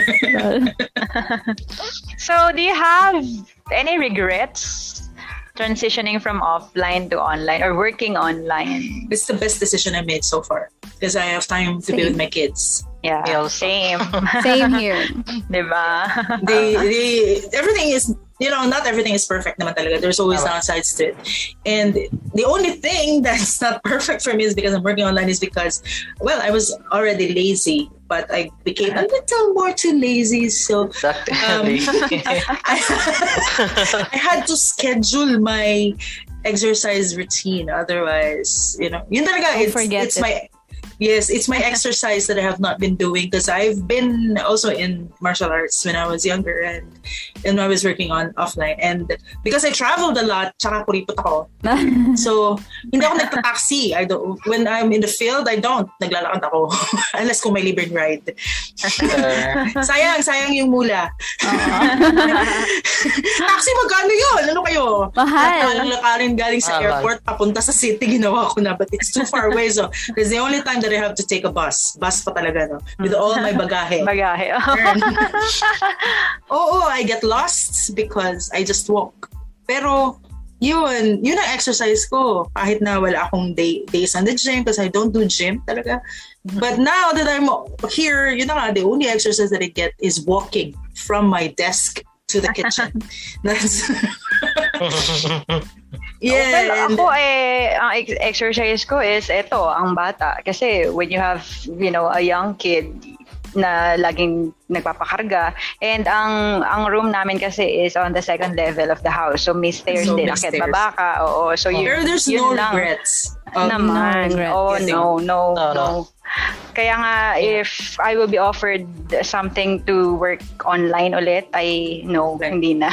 Speaker 5: So, do you have any regrets transitioning from offline to online or working online?
Speaker 2: It's the best decision I made so far because I have time to be with my kids.
Speaker 5: Yeah,
Speaker 4: Me also.
Speaker 5: same.
Speaker 1: Same here.
Speaker 5: Diba?
Speaker 2: Everything is, not everything is perfect naman talaga. There's always downsides to it. And the only thing that's not perfect for me is because I'm working online is because, well, I was already lazy, but I became a little more too lazy. So
Speaker 4: Exactly.
Speaker 2: I had to schedule my exercise routine. Otherwise, yun talaga, it's my exercise that I have not been doing because I've been also in martial arts when I was younger and I was working on offline. And because I traveled a lot, tsaka kuripot ako. So, hindi ako nagta-taxi. When I'm in the field, I don't. Naglalakad ako. Unless kung may libreng ride. Sayang yung mula. Taxi, magkano yun? Ano kayo?
Speaker 1: Mahal.
Speaker 2: Lakarin galing sa airport, papunta sa city, ginawa ko na. But it's too far away. So, that's the only time that I have to take a bus. Bus pa talaga, no? With all my bagahe. Oo, I get lost because I just walk. Pero, yun ang exercise ko. Kahit na wala akong days on the gym because I don't do gym talaga. But now that I'm here, the only exercise that I get is walking from my desk to the kitchen. That's...
Speaker 5: Yeah. Well, ako ang exercise ko is ang bata. Kasi when you have, a young kid na laging nagpapakarga, and ang room namin kasi is on the second level of the house. So may stairs din, akit baba ka. Oo. So
Speaker 2: there's no regrets.
Speaker 5: Naman. No. Kaya nga, if I will be offered something to work online ulit, hindi na.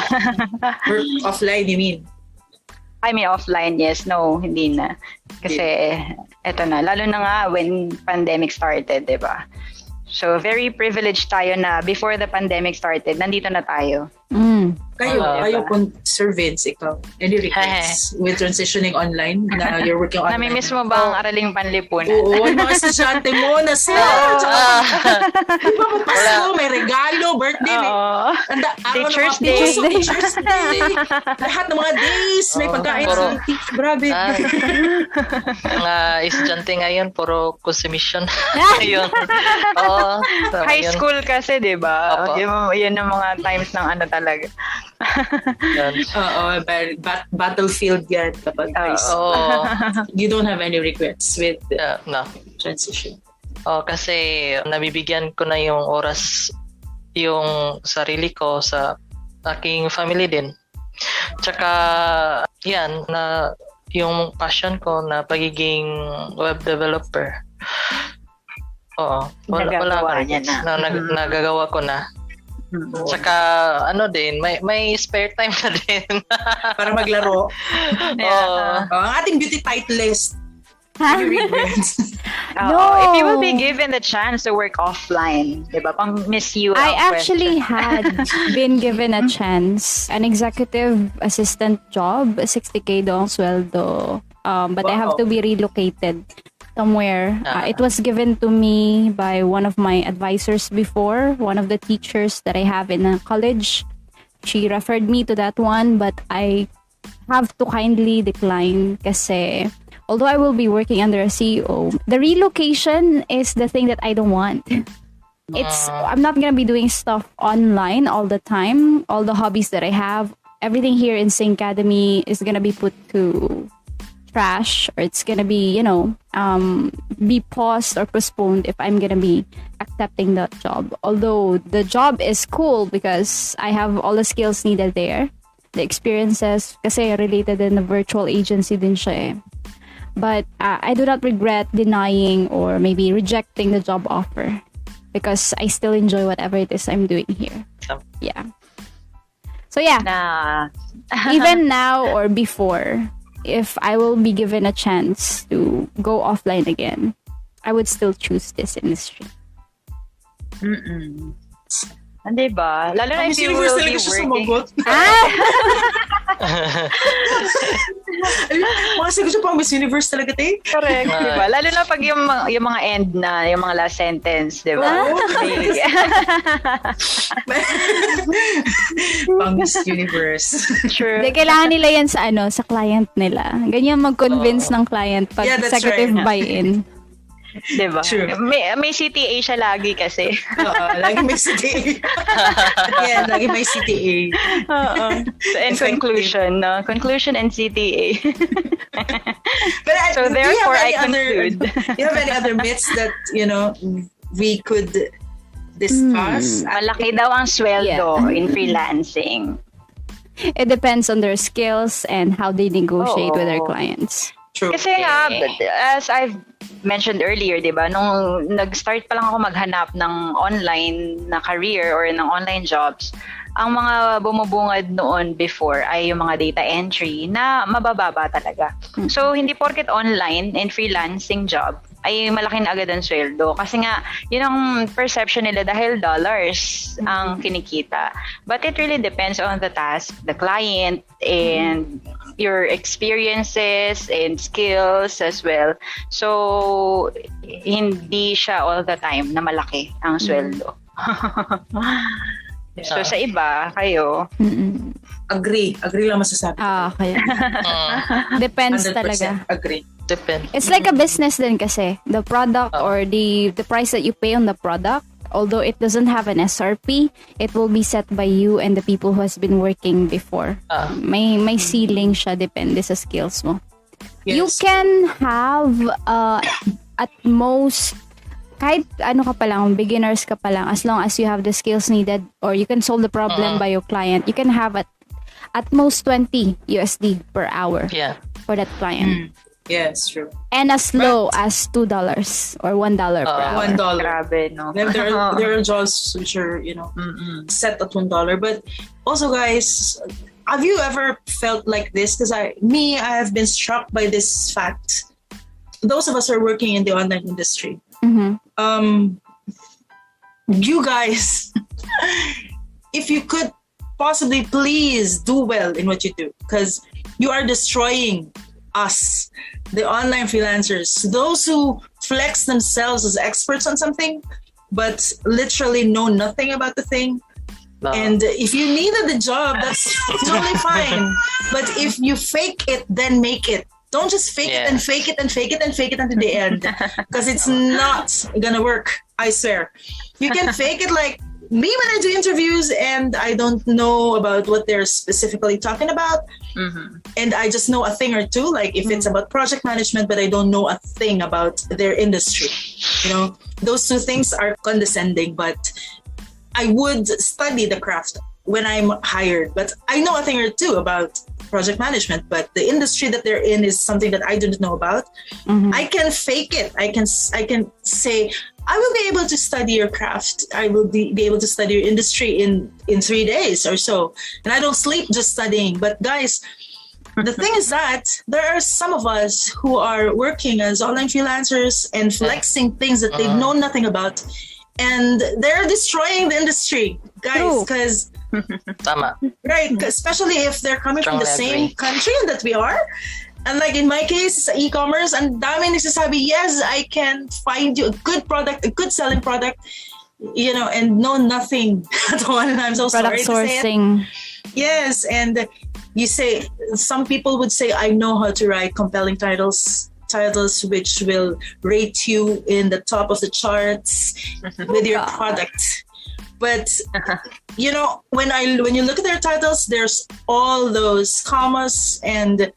Speaker 2: Work offline, you mean?
Speaker 5: I mean, offline, yes. No, hindi na. Kasi, eto na. Lalo na nga when pandemic started, di ba? So, very privileged tayo na before the pandemic started, nandito na tayo.
Speaker 2: Kayo pong servants, ikaw. Any regrets with transitioning online na you're working online?
Speaker 5: Namimiss mo ba ang araling panlipunan?
Speaker 2: Oo, yung mga estudyante mo na Pasko, may regalo, birthday,
Speaker 5: Teacher's Day.
Speaker 2: Lahat ng mga days, may pagkain. Grabe.
Speaker 4: Mga estudyante ngayon, puro consumption. Ayun.
Speaker 5: High school kasi, di ba? Yan ang mga times ng talaga.
Speaker 2: Battlefield yan kapag you don't have any regrets with
Speaker 4: no.
Speaker 2: transition.
Speaker 4: Kasi nabibigyan ko na yung oras yung sarili ko sa aking family din. Tsaka yan na yung passion ko na pagiging web developer. Wala nagagawa ko na. Tsaka din, may spare time na din.
Speaker 2: Para maglaro. Ang ating beauty title list.
Speaker 5: If you will be given the chance to work offline, diba? Pang miss you.
Speaker 1: I actually had been given a chance, an executive assistant job, 60K daw ang sweldo. But I have to be relocated somewhere. It was given to me by one of my advisors before, one of the teachers that I have in a college. She referred me to that one, but I have to kindly decline kasi although I will be working under a CEO, the relocation is the thing that I don't want. I'm not gonna be doing stuff online all the time. All the hobbies that I have, everything here in XYNCademy is gonna be put to trash, or it's gonna be be paused or postponed if I'm gonna be accepting that job. Although the job is cool because I have all the skills needed there, the experiences kasi related in the virtual agency din siya eh. But I do not regret denying or maybe rejecting the job offer because I still enjoy whatever it is I'm doing here. Yeah. So yeah, even now or before, if I will be given a chance to go offline again, I would still choose this industry.
Speaker 5: Hindi ba? Lalo na if you will be working.
Speaker 2: Mga sagot pa, Miss Universe talaga, te.
Speaker 5: Correct, diba? Lalo na pag yung mga end na, yung mga last sentence, diba?
Speaker 2: Pang Miss Universe.
Speaker 5: True.
Speaker 1: Hindi, kailangan nila yan sa client nila. Ganyan mag-convince ng client pag executive buy-in.
Speaker 5: Diba?
Speaker 2: True.
Speaker 5: May CTA siya lagi kasi.
Speaker 2: Lagi may CTA. Again, lagi may CTA.
Speaker 5: So, and conclusion and CTA.
Speaker 2: But
Speaker 5: So therefore, I conclude.
Speaker 2: Do you have any other myths that, we could discuss?
Speaker 5: Malaki daw ang sweldo in freelancing.
Speaker 1: It depends on their skills and how they negotiate with their clients.
Speaker 2: True.
Speaker 5: Kasi nga, as I've mentioned earlier, di ba, nung nag-start pa lang ako maghanap ng online na career or ng online jobs, ang mga bumubungad noon before ay yung mga data entry na mabababa talaga. So, hindi porket online and freelancing job ay malaki na agad ang sweldo. Kasi nga, yun ang perception nila dahil dollars ang kinikita. But it really depends on the task, the client, and your experiences and skills as well. So, hindi siya all the time na malaki ang sweldo. So, sa iba, kayo?
Speaker 2: Agree lang masasabi.
Speaker 1: Kaya. Depends
Speaker 2: 100%
Speaker 1: talaga.
Speaker 2: agree.
Speaker 4: Depends.
Speaker 1: It's like a business din kasi. The product or the price that you pay on the product, although it doesn't have an SRP, it will be set by you and the people who has been working before. May ceiling siya, depende sa skills mo.
Speaker 2: Yes.
Speaker 1: You can have at most kahit ano ka pa lang, beginners ka pa lang, as long as you have the skills needed or you can solve the problem by your client, you can have at most 20 USD per hour for that client.
Speaker 2: Yes, true.
Speaker 1: And as low as $2 or $1 per hour.
Speaker 2: $1.
Speaker 5: Grabe, no?
Speaker 2: There are jobs which are, set at $1. But also, guys, have you ever felt like this? Because I have been struck by this fact. Those of us who are working in the online industry, you guys, if you could possibly please do well in what you do, because you are destroying us, the online freelancers, those who flex themselves as experts on something, but literally know nothing about the thing. And if you needed the job, that's totally fine. But if you fake it, then make it. Don't just fake it and fake it and fake it and fake it until the end, because it's not gonna work. I swear. You can fake it like me when I do interviews and I don't know about what they're specifically talking about. And I just know a thing or two, like if it's about project management, but I don't know a thing about their industry. Those two things are condescending, but I would study the craft when I'm hired. But I know a thing or two about project management, but the industry that they're in is something that I didn't know about. I can fake it. I can say, I will be able to study your craft. I will be able to study your industry in 3 days or so. And I don't sleep just studying. But guys, the thing is that there are some of us who are working as online freelancers and flexing things that they know nothing about. And they're destroying the industry, guys, because right, especially if they're coming from the same country that we are. And like in my case, it's e-commerce, and dami nagsasabi, yes, I can find you a good product, a good selling product, and know nothing at all. And I'm so
Speaker 1: product
Speaker 2: sorry
Speaker 1: sourcing.
Speaker 2: to say it. Yes, and you say, some people would say, I know how to write compelling titles which will rate you in the top of the charts with your product. But when you look at their titles, there's all those commas and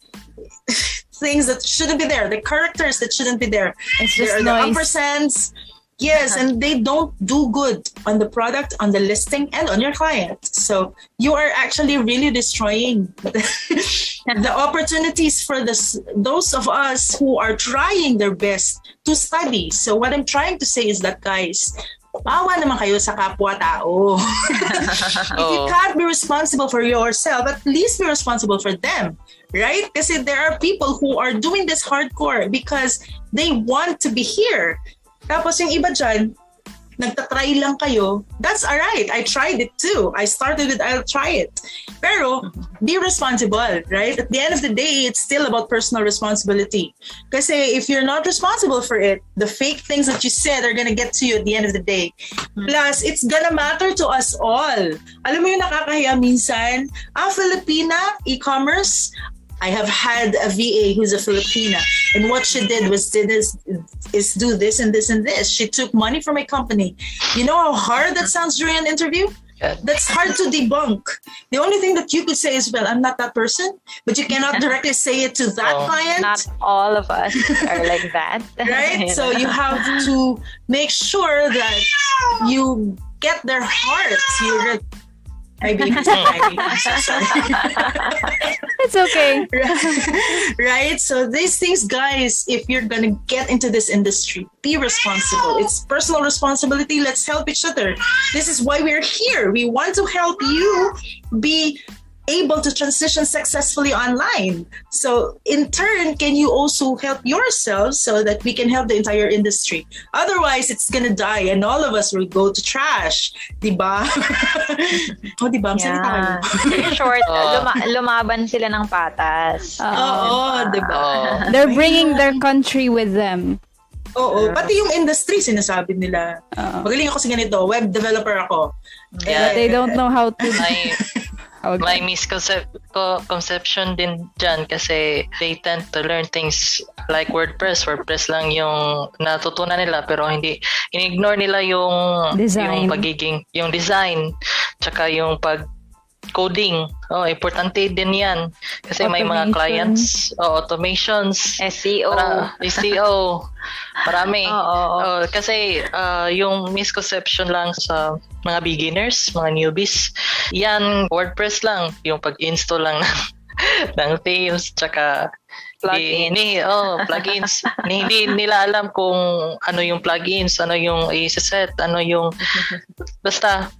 Speaker 2: things that shouldn't be there, the characters that shouldn't be there.
Speaker 1: It's just
Speaker 2: there are
Speaker 1: noise.
Speaker 2: The ampersands. Yes, and they don't do good on the product, on the listing, and on your client. So you are actually really destroying the opportunities for those of us who are trying their best to study. So what I'm trying to say is that, guys, bawa naman kayo sa kapwa-tao. If you can't be responsible for yourself, at least be responsible for them. Right? Kasi there are people who are doing this hardcore because they want to be here. Tapos yung iba dyan, nagtatry lang kayo, that's alright. I tried it too. I started with, I'll try it. Pero, be responsible, right? At the end of the day, it's still about personal responsibility. Kasi if you're not responsible for it, the fake things that you said are gonna get to you at the end of the day. Plus, it's gonna matter to us all. Alam mo yung nakakahiya minsan, Filipina, e-commerce, I have had a VA who's a Filipina, and what she did was is do this and this and this. She took money from a company. You know how hard that sounds during an interview? That's hard to debunk. The only thing that you could say is, well, I'm not that person, but you cannot directly say it to that client.
Speaker 3: Not all of us are like that.
Speaker 2: Right? So you have to make sure that you get their hearts. I'm so sorry.
Speaker 1: It's okay.
Speaker 2: Right? So these things, guys, if you're going to get into this industry, be responsible. It's personal responsibility. Let's help each other. This is why we're here. We want to help you be able to transition successfully online. So in turn, can you also help yourselves so that we can help the entire industry? Otherwise, it's gonna die and all of us will go to trash. Diba? Diba?
Speaker 3: Yeah. In short, lumaban sila ng patas.
Speaker 2: Oo, diba?
Speaker 1: They're bringing their country with them.
Speaker 2: Oo, pati yung industry, sinasabi nila. Magaling ako sa ganito, web developer ako.
Speaker 4: Yeah.
Speaker 1: They don't know how to...
Speaker 4: May misconception din dyan kasi they tend to learn things like WordPress. WordPress lang yung natutunan nila pero hindi in-ignore nila yung
Speaker 1: design.
Speaker 4: Yung pagiging yung design tsaka yung coding. Importante din yan kasi may mga clients automations,
Speaker 3: SEO,
Speaker 4: marami. Kasi yung misconception lang sa mga beginners, mga newbies, yan WordPress lang, yung pag-install lang ng themes tsaka plugins. Hindi nila alam kung ano yung plugins, ano yung i-set, ano yung basta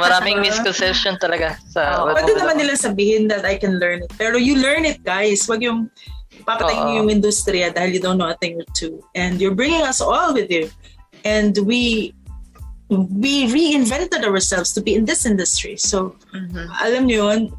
Speaker 4: maraming misconception talaga sa
Speaker 2: pwede naman nila sabihin that I can learn it. Pero you learn it, guys. Wag yung papatayin niyo yung industriya dahil you don't know a thing or two. And you're bringing us all with you. And we reinvented ourselves to be in this industry. So, alam niyo yun,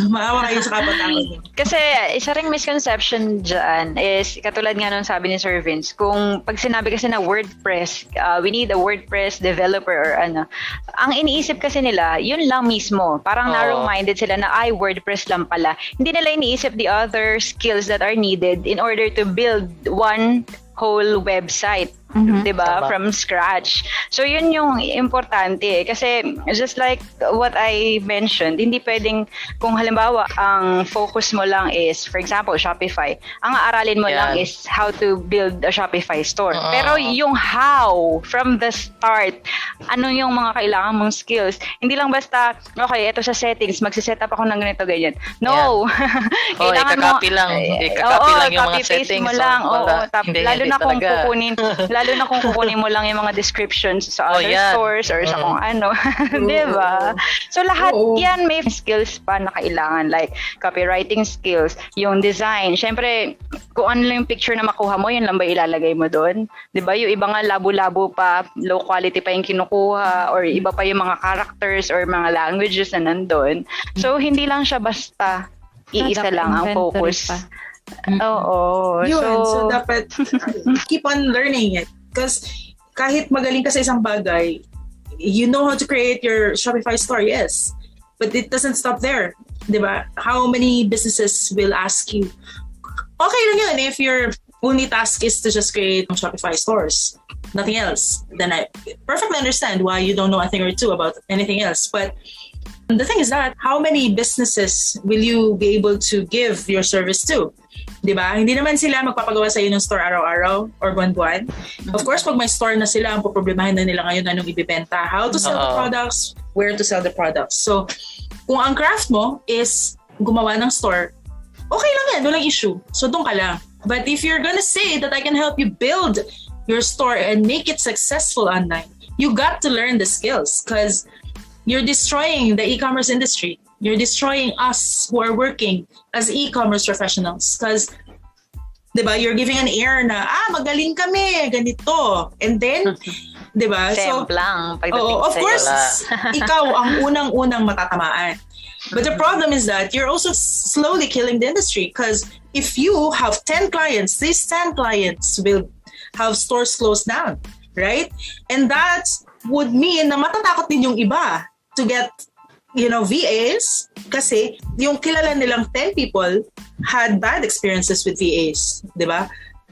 Speaker 2: maawa kayo sa kapatid niyo.
Speaker 5: Kasi isa ring misconception dyan is, katulad nga nung sabi ni Sir Vince, kung pag sinabi kasi na WordPress, we need a WordPress developer or ano, ang iniisip kasi nila, yun lang mismo. Parang narrow-minded sila na, WordPress lang pala. Hindi nila iniisip the other skills that are needed in order to build one whole website. Diba? From scratch. So, yun yung importante. Kasi, just like what I mentioned, hindi pwedeng, kung halimbawa, ang focus mo lang is, for example, Shopify. Ang aaralin mo lang is how to build a Shopify store. Pero yung how, from the start, ano yung mga kailangan mong skills. Hindi lang basta, okay, ito sa settings, magsiset up ako ng ganito, ganyan. No! Kailangan mo,
Speaker 4: ikakapi lang yung mga settings.
Speaker 5: Mo lang. Lalo na kung kukunin mo lang yung mga descriptions sa other stores or sa kung ano. Diba? So lahat yan may skills pa na kailangan, like copywriting skills, yung design. Siyempre, kung ano lang yung picture na makuha mo, yun lang ba ilalagay mo doon? Diba? Yung iba nga labo-labo pa, low quality pa yung kinukuha, or iba pa yung mga characters or mga languages na nandun. So hindi lang siya basta iisa lang ang focus.
Speaker 2: So dapat keep on learning it. Because kahit magaling ka sa isang bagay, you know how to create your Shopify store, yes. But it doesn't stop there. Diba? How many businesses will ask you, okay lang yun if your only task is to just create Shopify stores, nothing else. Then I perfectly understand why you don't know a thing or two about anything else. But the thing is that how many businesses will you be able to give your service to? Diba? Hindi naman sila magpapagawa sa iyo ng store araw-araw or buwan-buwan. Of course, pag may store na sila, ang poproblemahin na nila ngayon anong ibibenta, how to sell the products, where to sell the products. So, kung ang craft mo is gumawa ng store, okay lang yan, walang issue. So, doon ka lang. But if you're gonna say that I can help you build your store and make it successful online, you got to learn the skills because you're destroying the e-commerce industry. You're destroying us who are working as e-commerce professionals because, diba, you're giving an air na, magaling kami, ganito. And then, diba? So, of course, ikaw ang unang-unang matatamaan. But the problem is that you're also slowly killing the industry because if you have 10 clients, these 10 clients will have stores closed down, right? And that would mean na matatakot din yung iba to get VAs kasi yung kilala nilang 10 people had bad experiences with VAs, di ba?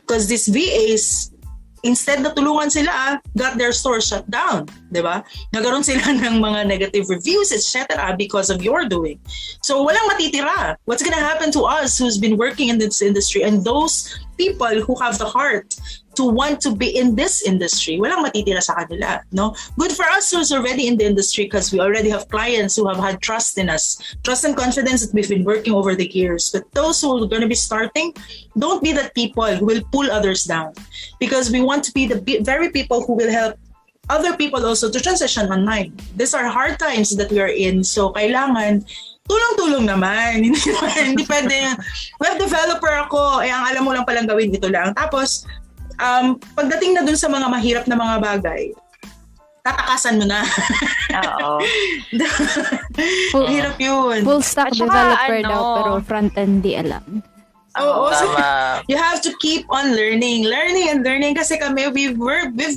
Speaker 2: Because these VAs, instead na tulungan sila, got their store shut down, di ba? Nagkaroon sila ng mga negative reviews, etc. because of your doing. So walang matitira. What's gonna happen to us who's been working in this industry and those people who have the heart to want to be in this industry? Walang matitira sa kanila, no? Good for us who's already in the industry because we already have clients who have had trust in us, trust and confidence that we've been working over the years. But those who are going to be starting, don't be that people who will pull others down, because we want to be the very people who will help other people also to transition online. These are hard times that we are in, so kailangan tulong-tulong naman. Hindi pwede, web developer ako, ang alam mo lang palang gawin ito lang. Tapos, pagdating na dun sa mga mahirap na mga bagay, tatakasan mo na.
Speaker 3: Oo.
Speaker 2: Hirap yun.
Speaker 1: Full stack
Speaker 3: At saka,
Speaker 1: developer daw, pero front-end di alam.
Speaker 2: Oo, so
Speaker 4: Tama.
Speaker 2: you have to keep on learning and learning kasi kami, we've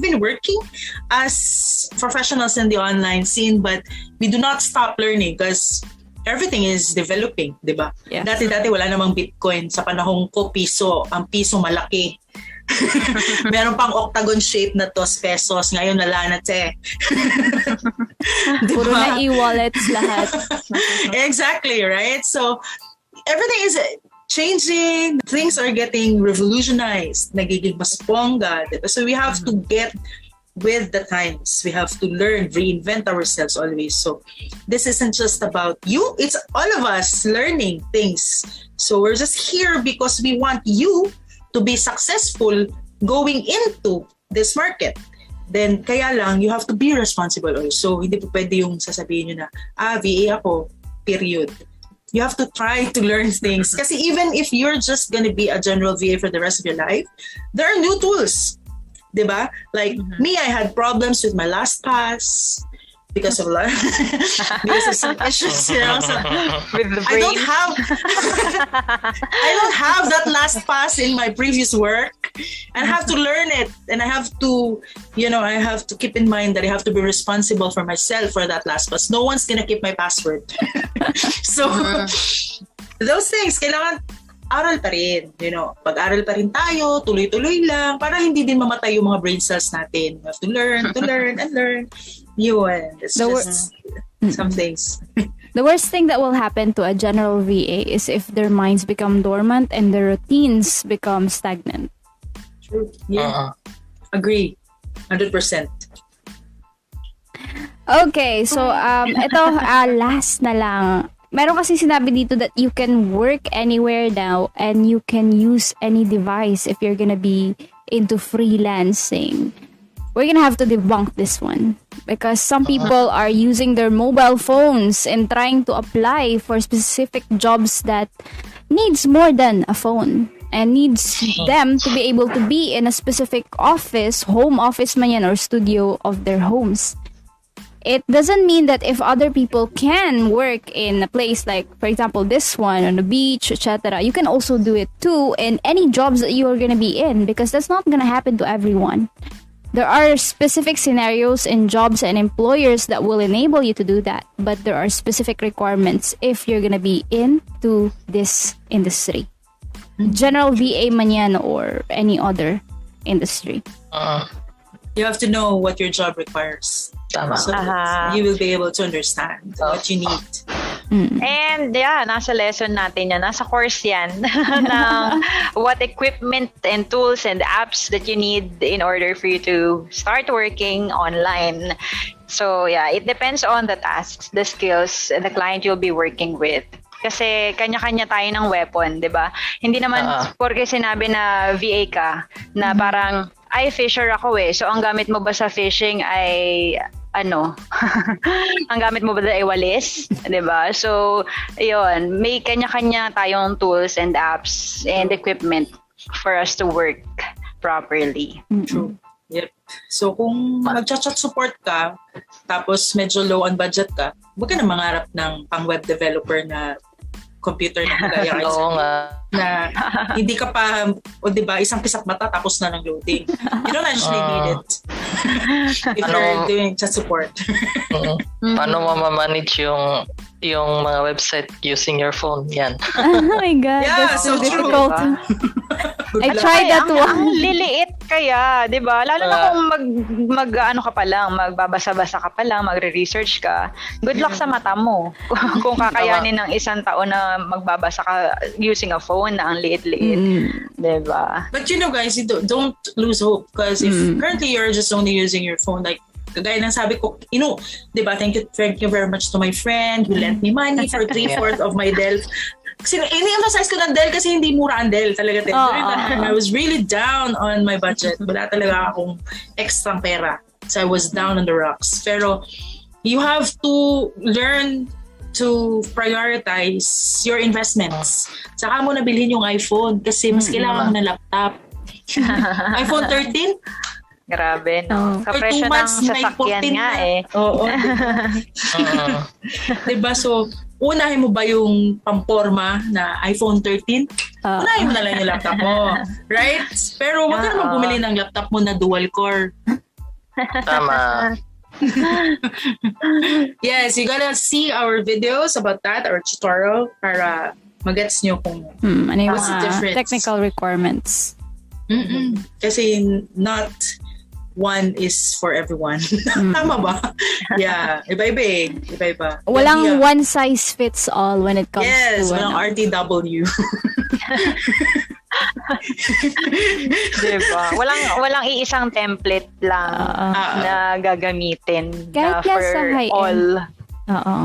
Speaker 2: been working as professionals in the online scene, but we do not stop learning because everything is developing, di ba?
Speaker 1: Yes.
Speaker 2: Dati wala namang Bitcoin. Sa panahon ko, ang piso malaki. Meron pang octagon shape na 2 pesos. Ngayon wala na, te.
Speaker 1: Puro na e-wallets lahat.
Speaker 2: Exactly, right? So, everything is changing. Things are getting revolutionized. Nagiging mas bongga. Diba? So, we have to get with the times. We have to learn, reinvent ourselves always. So, this isn't just about you. It's all of us learning things. So, we're just here because we want you to be successful going into this market. Then, kaya lang, you have to be responsible also. Hindi po pwede yung sasabihin nyo na, VA ako, period. You have to try to learn things. Kasi even if you're just gonna be a general VA for the rest of your life, there are new tools. Diba? Like me, I had problems with my LastPass because of some issues, you know. So
Speaker 3: With the
Speaker 2: I
Speaker 3: brain.
Speaker 2: don't have that LastPass in my previous work, and I have to learn it, and I have to keep in mind that I have to be responsible for myself for that LastPass. No one's gonna keep my password. So those things, kailangan aral pa rin, pag-aral pa rin tayo, tuloy-tuloy lang, para hindi din mamatay yung mga brain cells natin. We have to learn and learn. Yun. It's just some things.
Speaker 1: The worst thing that will happen to a general VA is if their minds become dormant and their routines become stagnant.
Speaker 2: True. Yeah. Agree. 100%.
Speaker 1: Okay, so ito last na lang. Meron kasi sinabi dito that you can work anywhere now and you can use any device if you're gonna be into freelancing. We're gonna have to debunk this one because some people are using their mobile phones and trying to apply for specific jobs that needs more than a phone and needs them to be able to be in a specific office, home office man yan or studio of their homes. It doesn't mean that if other people can work in a place like, for example, this one on the beach, etc., you can also do it too in any jobs that you are going to be in, because that's not going to happen to everyone. There are specific scenarios in jobs and employers that will enable you to do that, but there are specific requirements if you're going to be into this industry. General VA man yan or any other industry.
Speaker 2: You have to know what your job requires.
Speaker 4: Tama.
Speaker 2: So you will be able to understand what you need.
Speaker 3: And yeah, nasa lesson natin yan. Nasa course yan ng what equipment and tools and apps that you need in order for you to start working online. So yeah, it depends on the tasks, the skills, and the client you'll be working with. Kasi kanya-kanya tayo ng weapon, di ba? Hindi naman porque sinabi na VA ka, na parang, ay, fisher ako eh. So, ang gamit mo ba sa fishing ay, ang gamit mo ba ay walis? Diba? So, yun, may kanya-kanya tayong tools and apps and equipment for us to work properly.
Speaker 2: True. Yep. So, kung mag-chat support ka, tapos medyo low on budget ka, huwag ka na mangarap ng pang-web developer na computer na kagaya
Speaker 4: Oo nga.
Speaker 2: na hindi ka pa, o diba, isang kisap mata tapos na ng loading. You don't actually need it if you're doing chat support.
Speaker 4: Paano mo ma-manage yung mga website using your phone? Yan.
Speaker 1: Oh my God,
Speaker 2: Yeah,
Speaker 1: that's so
Speaker 2: so true.
Speaker 1: difficult. I tried that
Speaker 5: Ang
Speaker 1: one.
Speaker 5: liliit kaya, 'di ba? Lalo na kung ano ka pa lang, magbabasa-basa ka pa lang, magre-research ka. Good luck sa mata mo. Kung kakayanin ng isang tao na magbabasa ka using a phone na ang liit-liit, 'di ba?
Speaker 2: But you know, guys, you don't lose hope because if currently you're just only using your phone, like kagaya ng sabi ko, di ba, thank you very much to my friend who lent me money for 3/4 of my Dell. Kasi ini-emphasize ko ng Dell kasi hindi mura ang Dell talaga. During that time, I was really down on my budget. Wala talaga akong extra pera. So I was down on the rocks. Pero you have to learn to prioritize your investments. Saka mo nabilhin yung iPhone kasi mas kailangan mo ng laptop. iPhone 13?
Speaker 5: Grabe, no? Kapresyo ng sasakyan nga eh.
Speaker 2: Oo. Diba? So, unahin mo ba yung pamporma na iPhone 13? Unahin mo na lang yung laptop mo. Right? Pero wag ka naman bumili ng laptop mo na dual core.
Speaker 4: Tama.
Speaker 2: Yes, you gotta see our videos about that, our tutorial, para magets nyo kung
Speaker 1: Ano yung
Speaker 2: what's the difference.
Speaker 1: technical requirements.
Speaker 2: Kasi not one is for everyone. Tama ba? Yeah. Iba-iba.
Speaker 1: Walang one size fits all when it comes
Speaker 2: yes,
Speaker 1: to
Speaker 2: walang RTW.
Speaker 5: Diba? Walang iisang template lang na gagamitin
Speaker 1: Kahit
Speaker 5: na for
Speaker 1: sa high-end.
Speaker 5: all.
Speaker 1: Oo.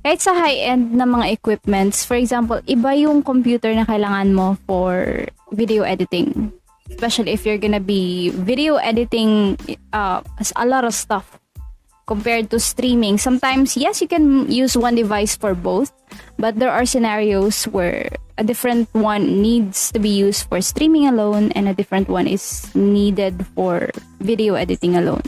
Speaker 1: Kahit sa high-end na mga equipments, for example, iba yung computer na kailangan mo for video editing. Especially if you're gonna be video editing a lot of stuff compared to streaming. Sometimes, yes, you can use one device for both, but there are scenarios where a different one needs to be used for streaming alone and a different one is needed for video editing alone.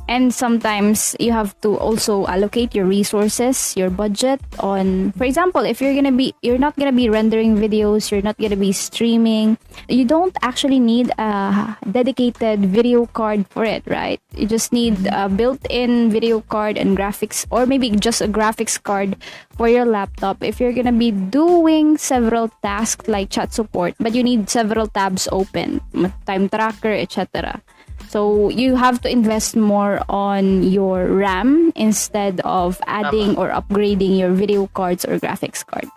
Speaker 1: And sometimes you have to also allocate your resources, your budget on, for example, if you're not gonna be rendering videos, you're not gonna be streaming, you don't actually need a dedicated video card for it, right? You just need a built-in video card and graphics, or maybe just a graphics card for your laptop. If you're gonna be doing several tasks like chat support, but you need several tabs open, time tracker, etc. So you have to invest more on your RAM instead of adding or upgrading your video cards or graphics card.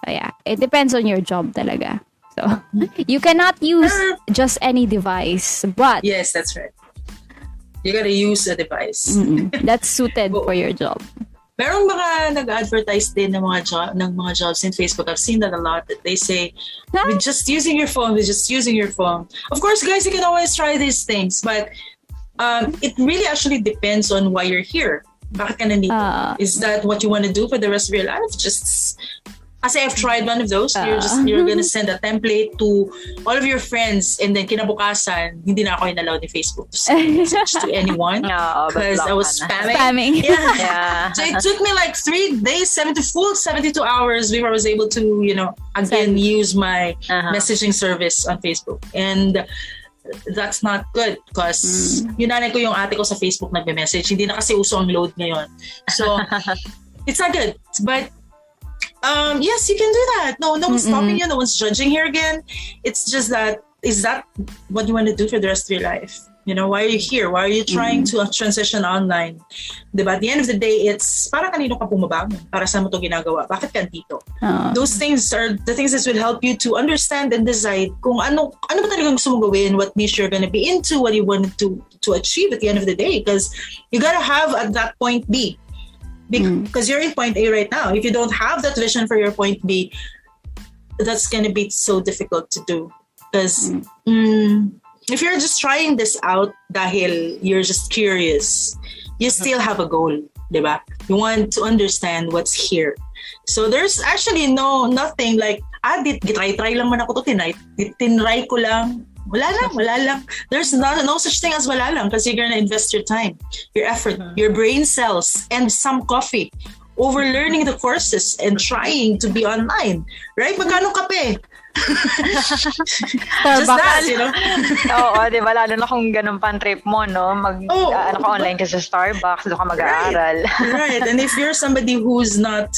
Speaker 1: So yeah, it depends on your job talaga. So you cannot use just any device, but
Speaker 2: yes, that's right. You gotta use a device.
Speaker 1: That's suited for your job.
Speaker 2: Merong mga nag-advertise din ng mga jobs in Facebook. I've seen that a lot. That they say, with just using your phone. Of course, guys, you can always try these things, but it really actually depends on why you're here. Bakit ka nandito? Is that what you want to do for the rest of your life? Kasi I've tried one of those. You're gonna send a template to all of your friends, and then kinabukasan, hindi na ako inallowed ni Facebook to send a message to anyone because I was spamming. Yeah. So it took me like 3 days, 72 hours before I was able to, again use my messaging service on Facebook. And that's not good because yung nanay ko, yung ate ko sa Facebook nagme-message. Hindi na kasi uso ang load ngayon. So it's not good. But yes, you can do that. No one's stopping you. No one's judging here again. It's just that, is that what you want to do for the rest of your life? Why are you here? Why are you trying to transition online? Diba? At the end of the day, it's para kanino ka pumabangon? Para saan mo to ginagawa? Bakit ka dito? Those things are the things that will help you to understand and decide kung ano ba talagang gusto mong gawin, what niche you're gonna be into, what you want to achieve at the end of the day. Because you gotta have at that point B. Because you're in point A right now. If you don't have that vision for your point B, that's going to be so difficult to do. Because if you're just trying this out dahil you're just curious, you still have a goal, diba? You want to understand what's here. So there's actually nothing like, try lang man ako to, tinry ko lang. Wala lang. There's no such thing as wala lang because you're gonna invest your time, your effort, your brain cells, and some coffee over learning the courses and trying to be online. Right? Magkano kape? Just that,
Speaker 5: Oo, di ba? Lalo na kung ganun pa ang trip mo, no? Online ka sa Starbucks, doon ka mag-aaral.
Speaker 2: Right. And if you're somebody who's not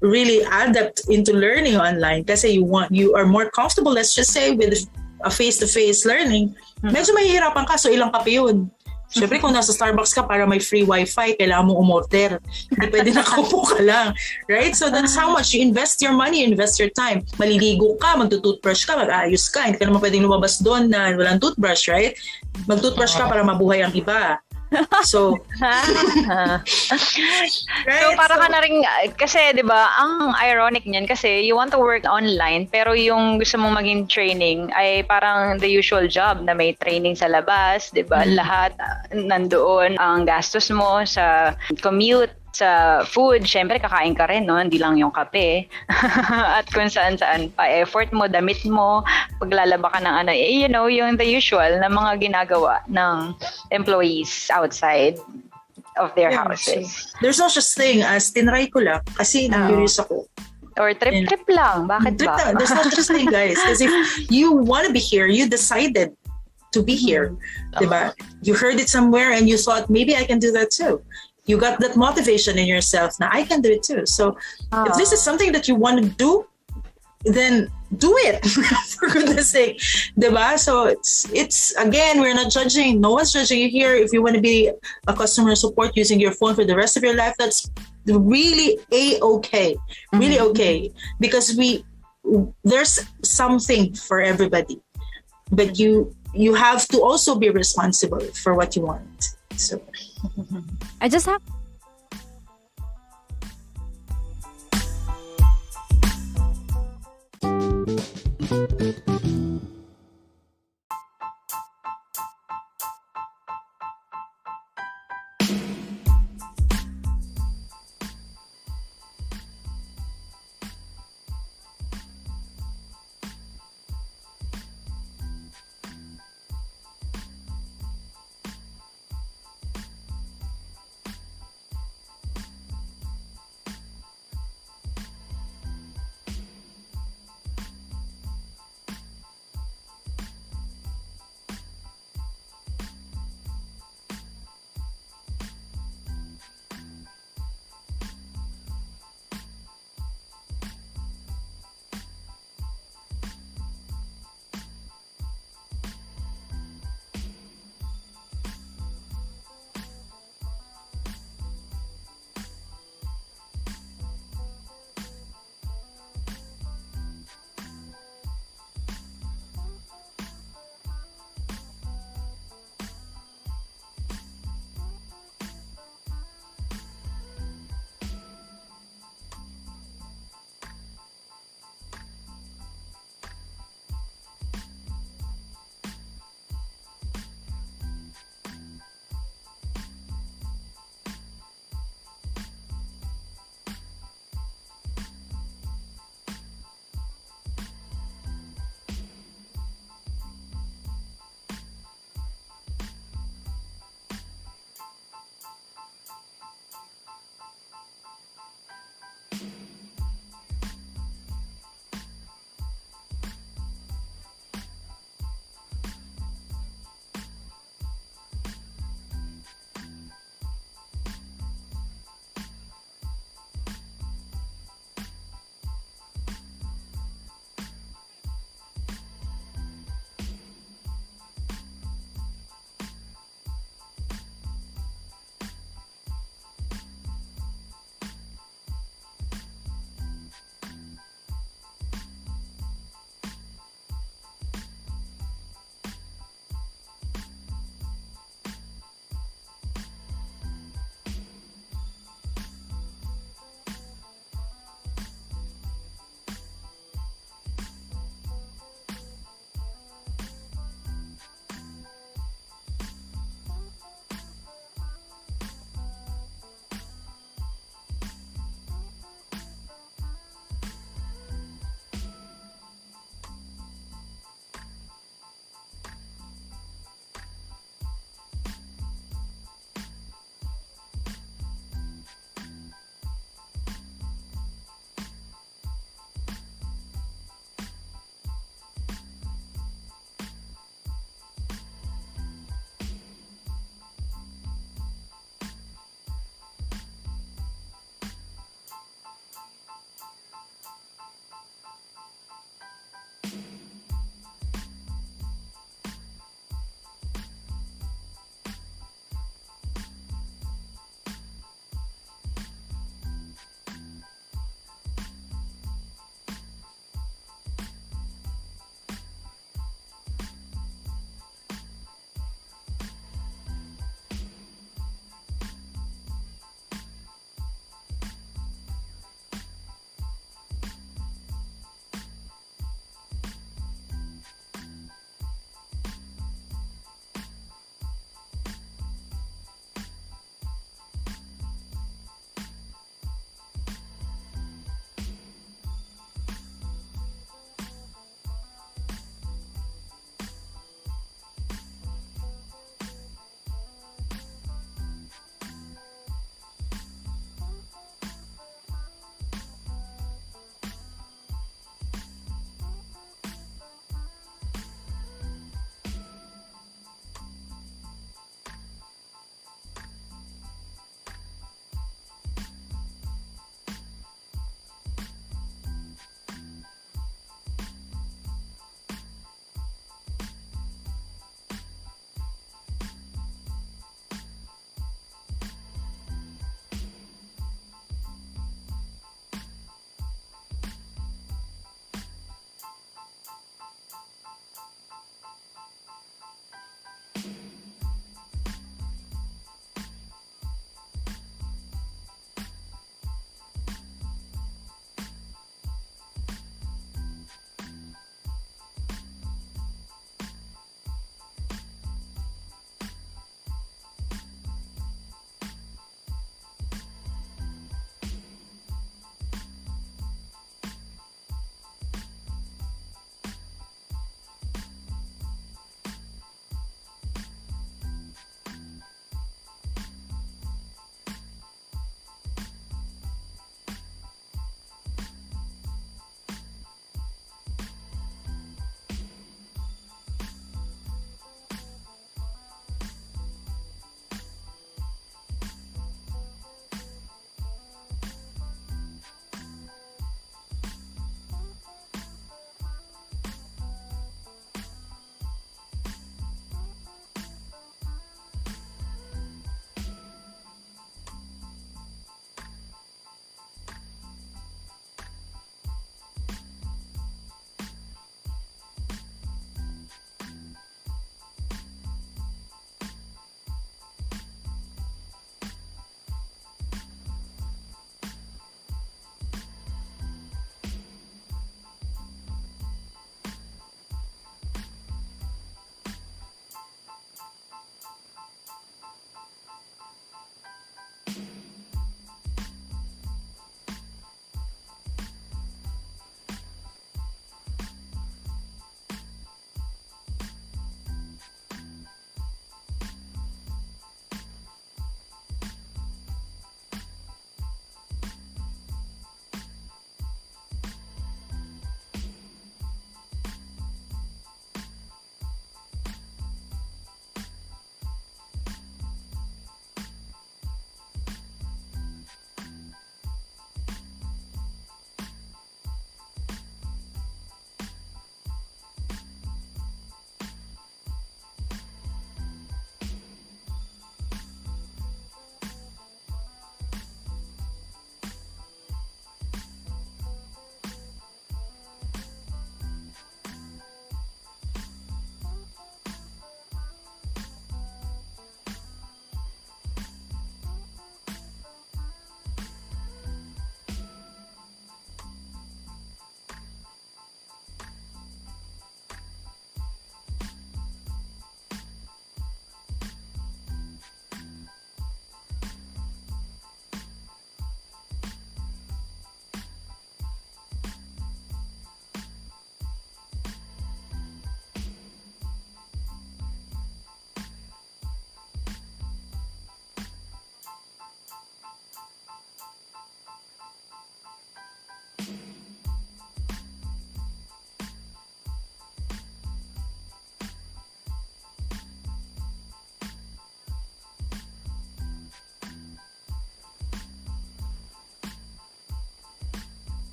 Speaker 2: really adapt into learning online kasi you are more comfortable, let's just say, with a face-to-face learning. Medyo mahihirapan ka, so ilang kape yun. Siyempre, kung nasa Starbucks ka para may free wifi, kailangan mo umorder. Hindi pwede nakaupo ka lang. Right? So that's how much you invest your money, you invest your time. Maliligo ka, magtutoothbrush ka, mag-aayos ka. Hindi ka naman pwedeng lumabas doon na walang toothbrush, right? Magtoothbrush ka para mabuhay ang iba. So,
Speaker 3: right? So para ka na rin, kasi 'di ba, ang ironic niyan kasi you want to work online pero yung gusto mong maging training ay parang the usual job na may training sa labas, 'di ba? Lahat nandoon, ang gastos mo sa commute, sa food, syempre kakain ka rin, no? Hindi lang yung kape. At kung saan-saan pa effort mo, damit mo, paglalaba ka ng yung the usual na mga ginagawa ng employees outside of their houses.
Speaker 2: So, there's no such thing as tinry ko lang kasi curious ako.
Speaker 3: Or trip lang. Bakit ba?
Speaker 2: There's no such thing, guys. Because if you want to be here, you decided to be here. Diba? You heard it somewhere and you thought, maybe I can do that too. You got that motivation in yourself. Now I can do it too. So if this is something that you want to do, then do it. For goodness sake. Diba? So it's again, we're not judging. No one's judging you here. If you want to be a customer support using your phone for the rest of your life, that's really A-okay. Really okay. Because there's something for everybody. But you have to also be responsible for what you want. So
Speaker 1: I just have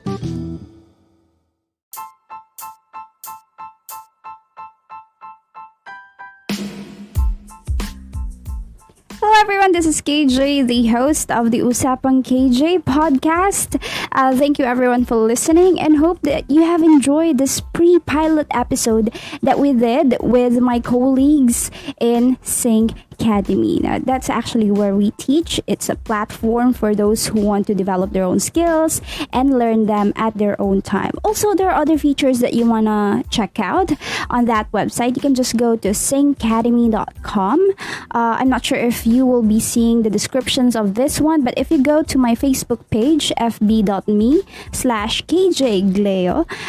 Speaker 1: Hello everyone, this is KJ, the host of the Usapang KJ podcast. Thank you everyone for listening and hope that you have enjoyed this pre-pilot episode that we did with my colleagues in XYNCademy. Now, that's actually where we teach. It's a platform for those who want to develop their own skills and learn them at their own time. Also, there are other features that you want to check out on that website. You can just go to XYNCademy.com. I'm not sure if you will be seeing the descriptions of this one, but if you go to my Facebook page, fb.me/kjgleo,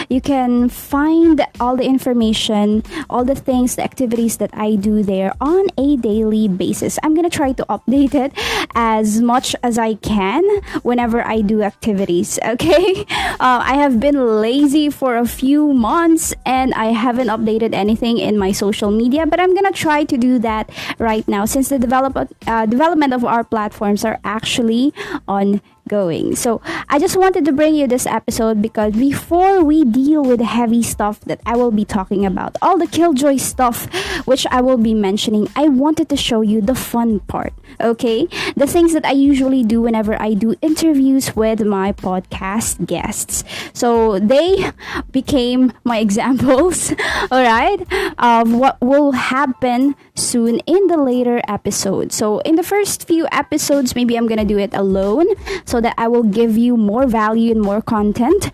Speaker 1: you can find all the information, all the things, the activities that I do there on a daily basis. I'm gonna try to update it as much as I can whenever I do activities. Okay, I have been lazy for a few months and I haven't updated anything in my social media, but I'm gonna try to do that right now since the development of our platforms are actually ongoing. So I just wanted to bring you this episode because before we deal with the heavy stuff that I will be talking about, all the killjoy stuff which I will be mentioning, I wanted to show you the fun part. Okay, the things that I usually do whenever I do interviews with my podcast guests. So they became my examples, all right, of what will happen soon in the later episodes. So in the first few episodes, maybe I'm gonna do it alone so that I will give you more value and more content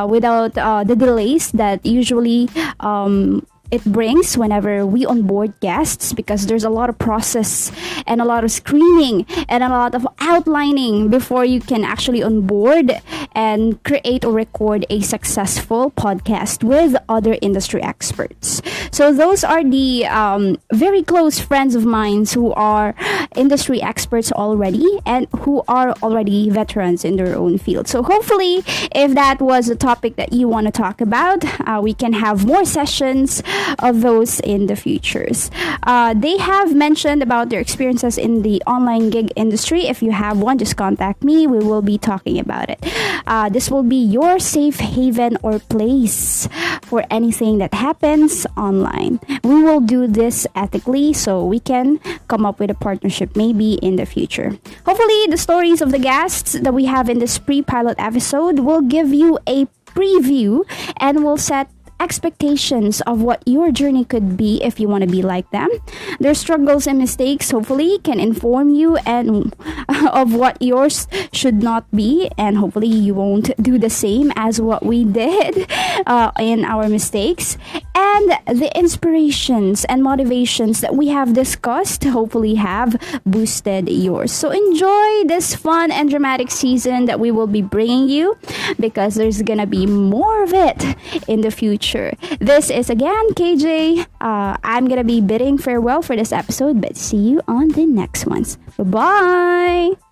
Speaker 1: without the delays that usually it brings whenever we onboard guests, because there's a lot of process and a lot of screening and a lot of outlining before you can actually onboard and create or record a successful podcast with other industry experts. So those are the very close friends of mine who are industry experts already and who are already veterans in their own field. So hopefully, if that was a topic that you want to talk about, we can have more sessions of those in the futures. They have mentioned about their experiences in the online gig industry. If you have one, just contact me. We will be talking about it. This will be your safe haven or place for anything that happens online. We will do this ethically so we can come up with a partnership maybe in the future. Hopefully, the stories of the guests that we have in this pre-pilot episode will give you a preview and will set expectations of what your journey could be if you want to be like them. Their struggles and mistakes hopefully can inform you and of what yours should not be, and hopefully you won't do the same as what we did in our mistakes. And the inspirations and motivations that we have discussed hopefully have boosted yours. So enjoy this fun and dramatic season that we will be bringing you, because there's gonna be more of it in the future. This is again KJ. I'm gonna be bidding farewell for this episode, but see you on the next ones. Bye bye.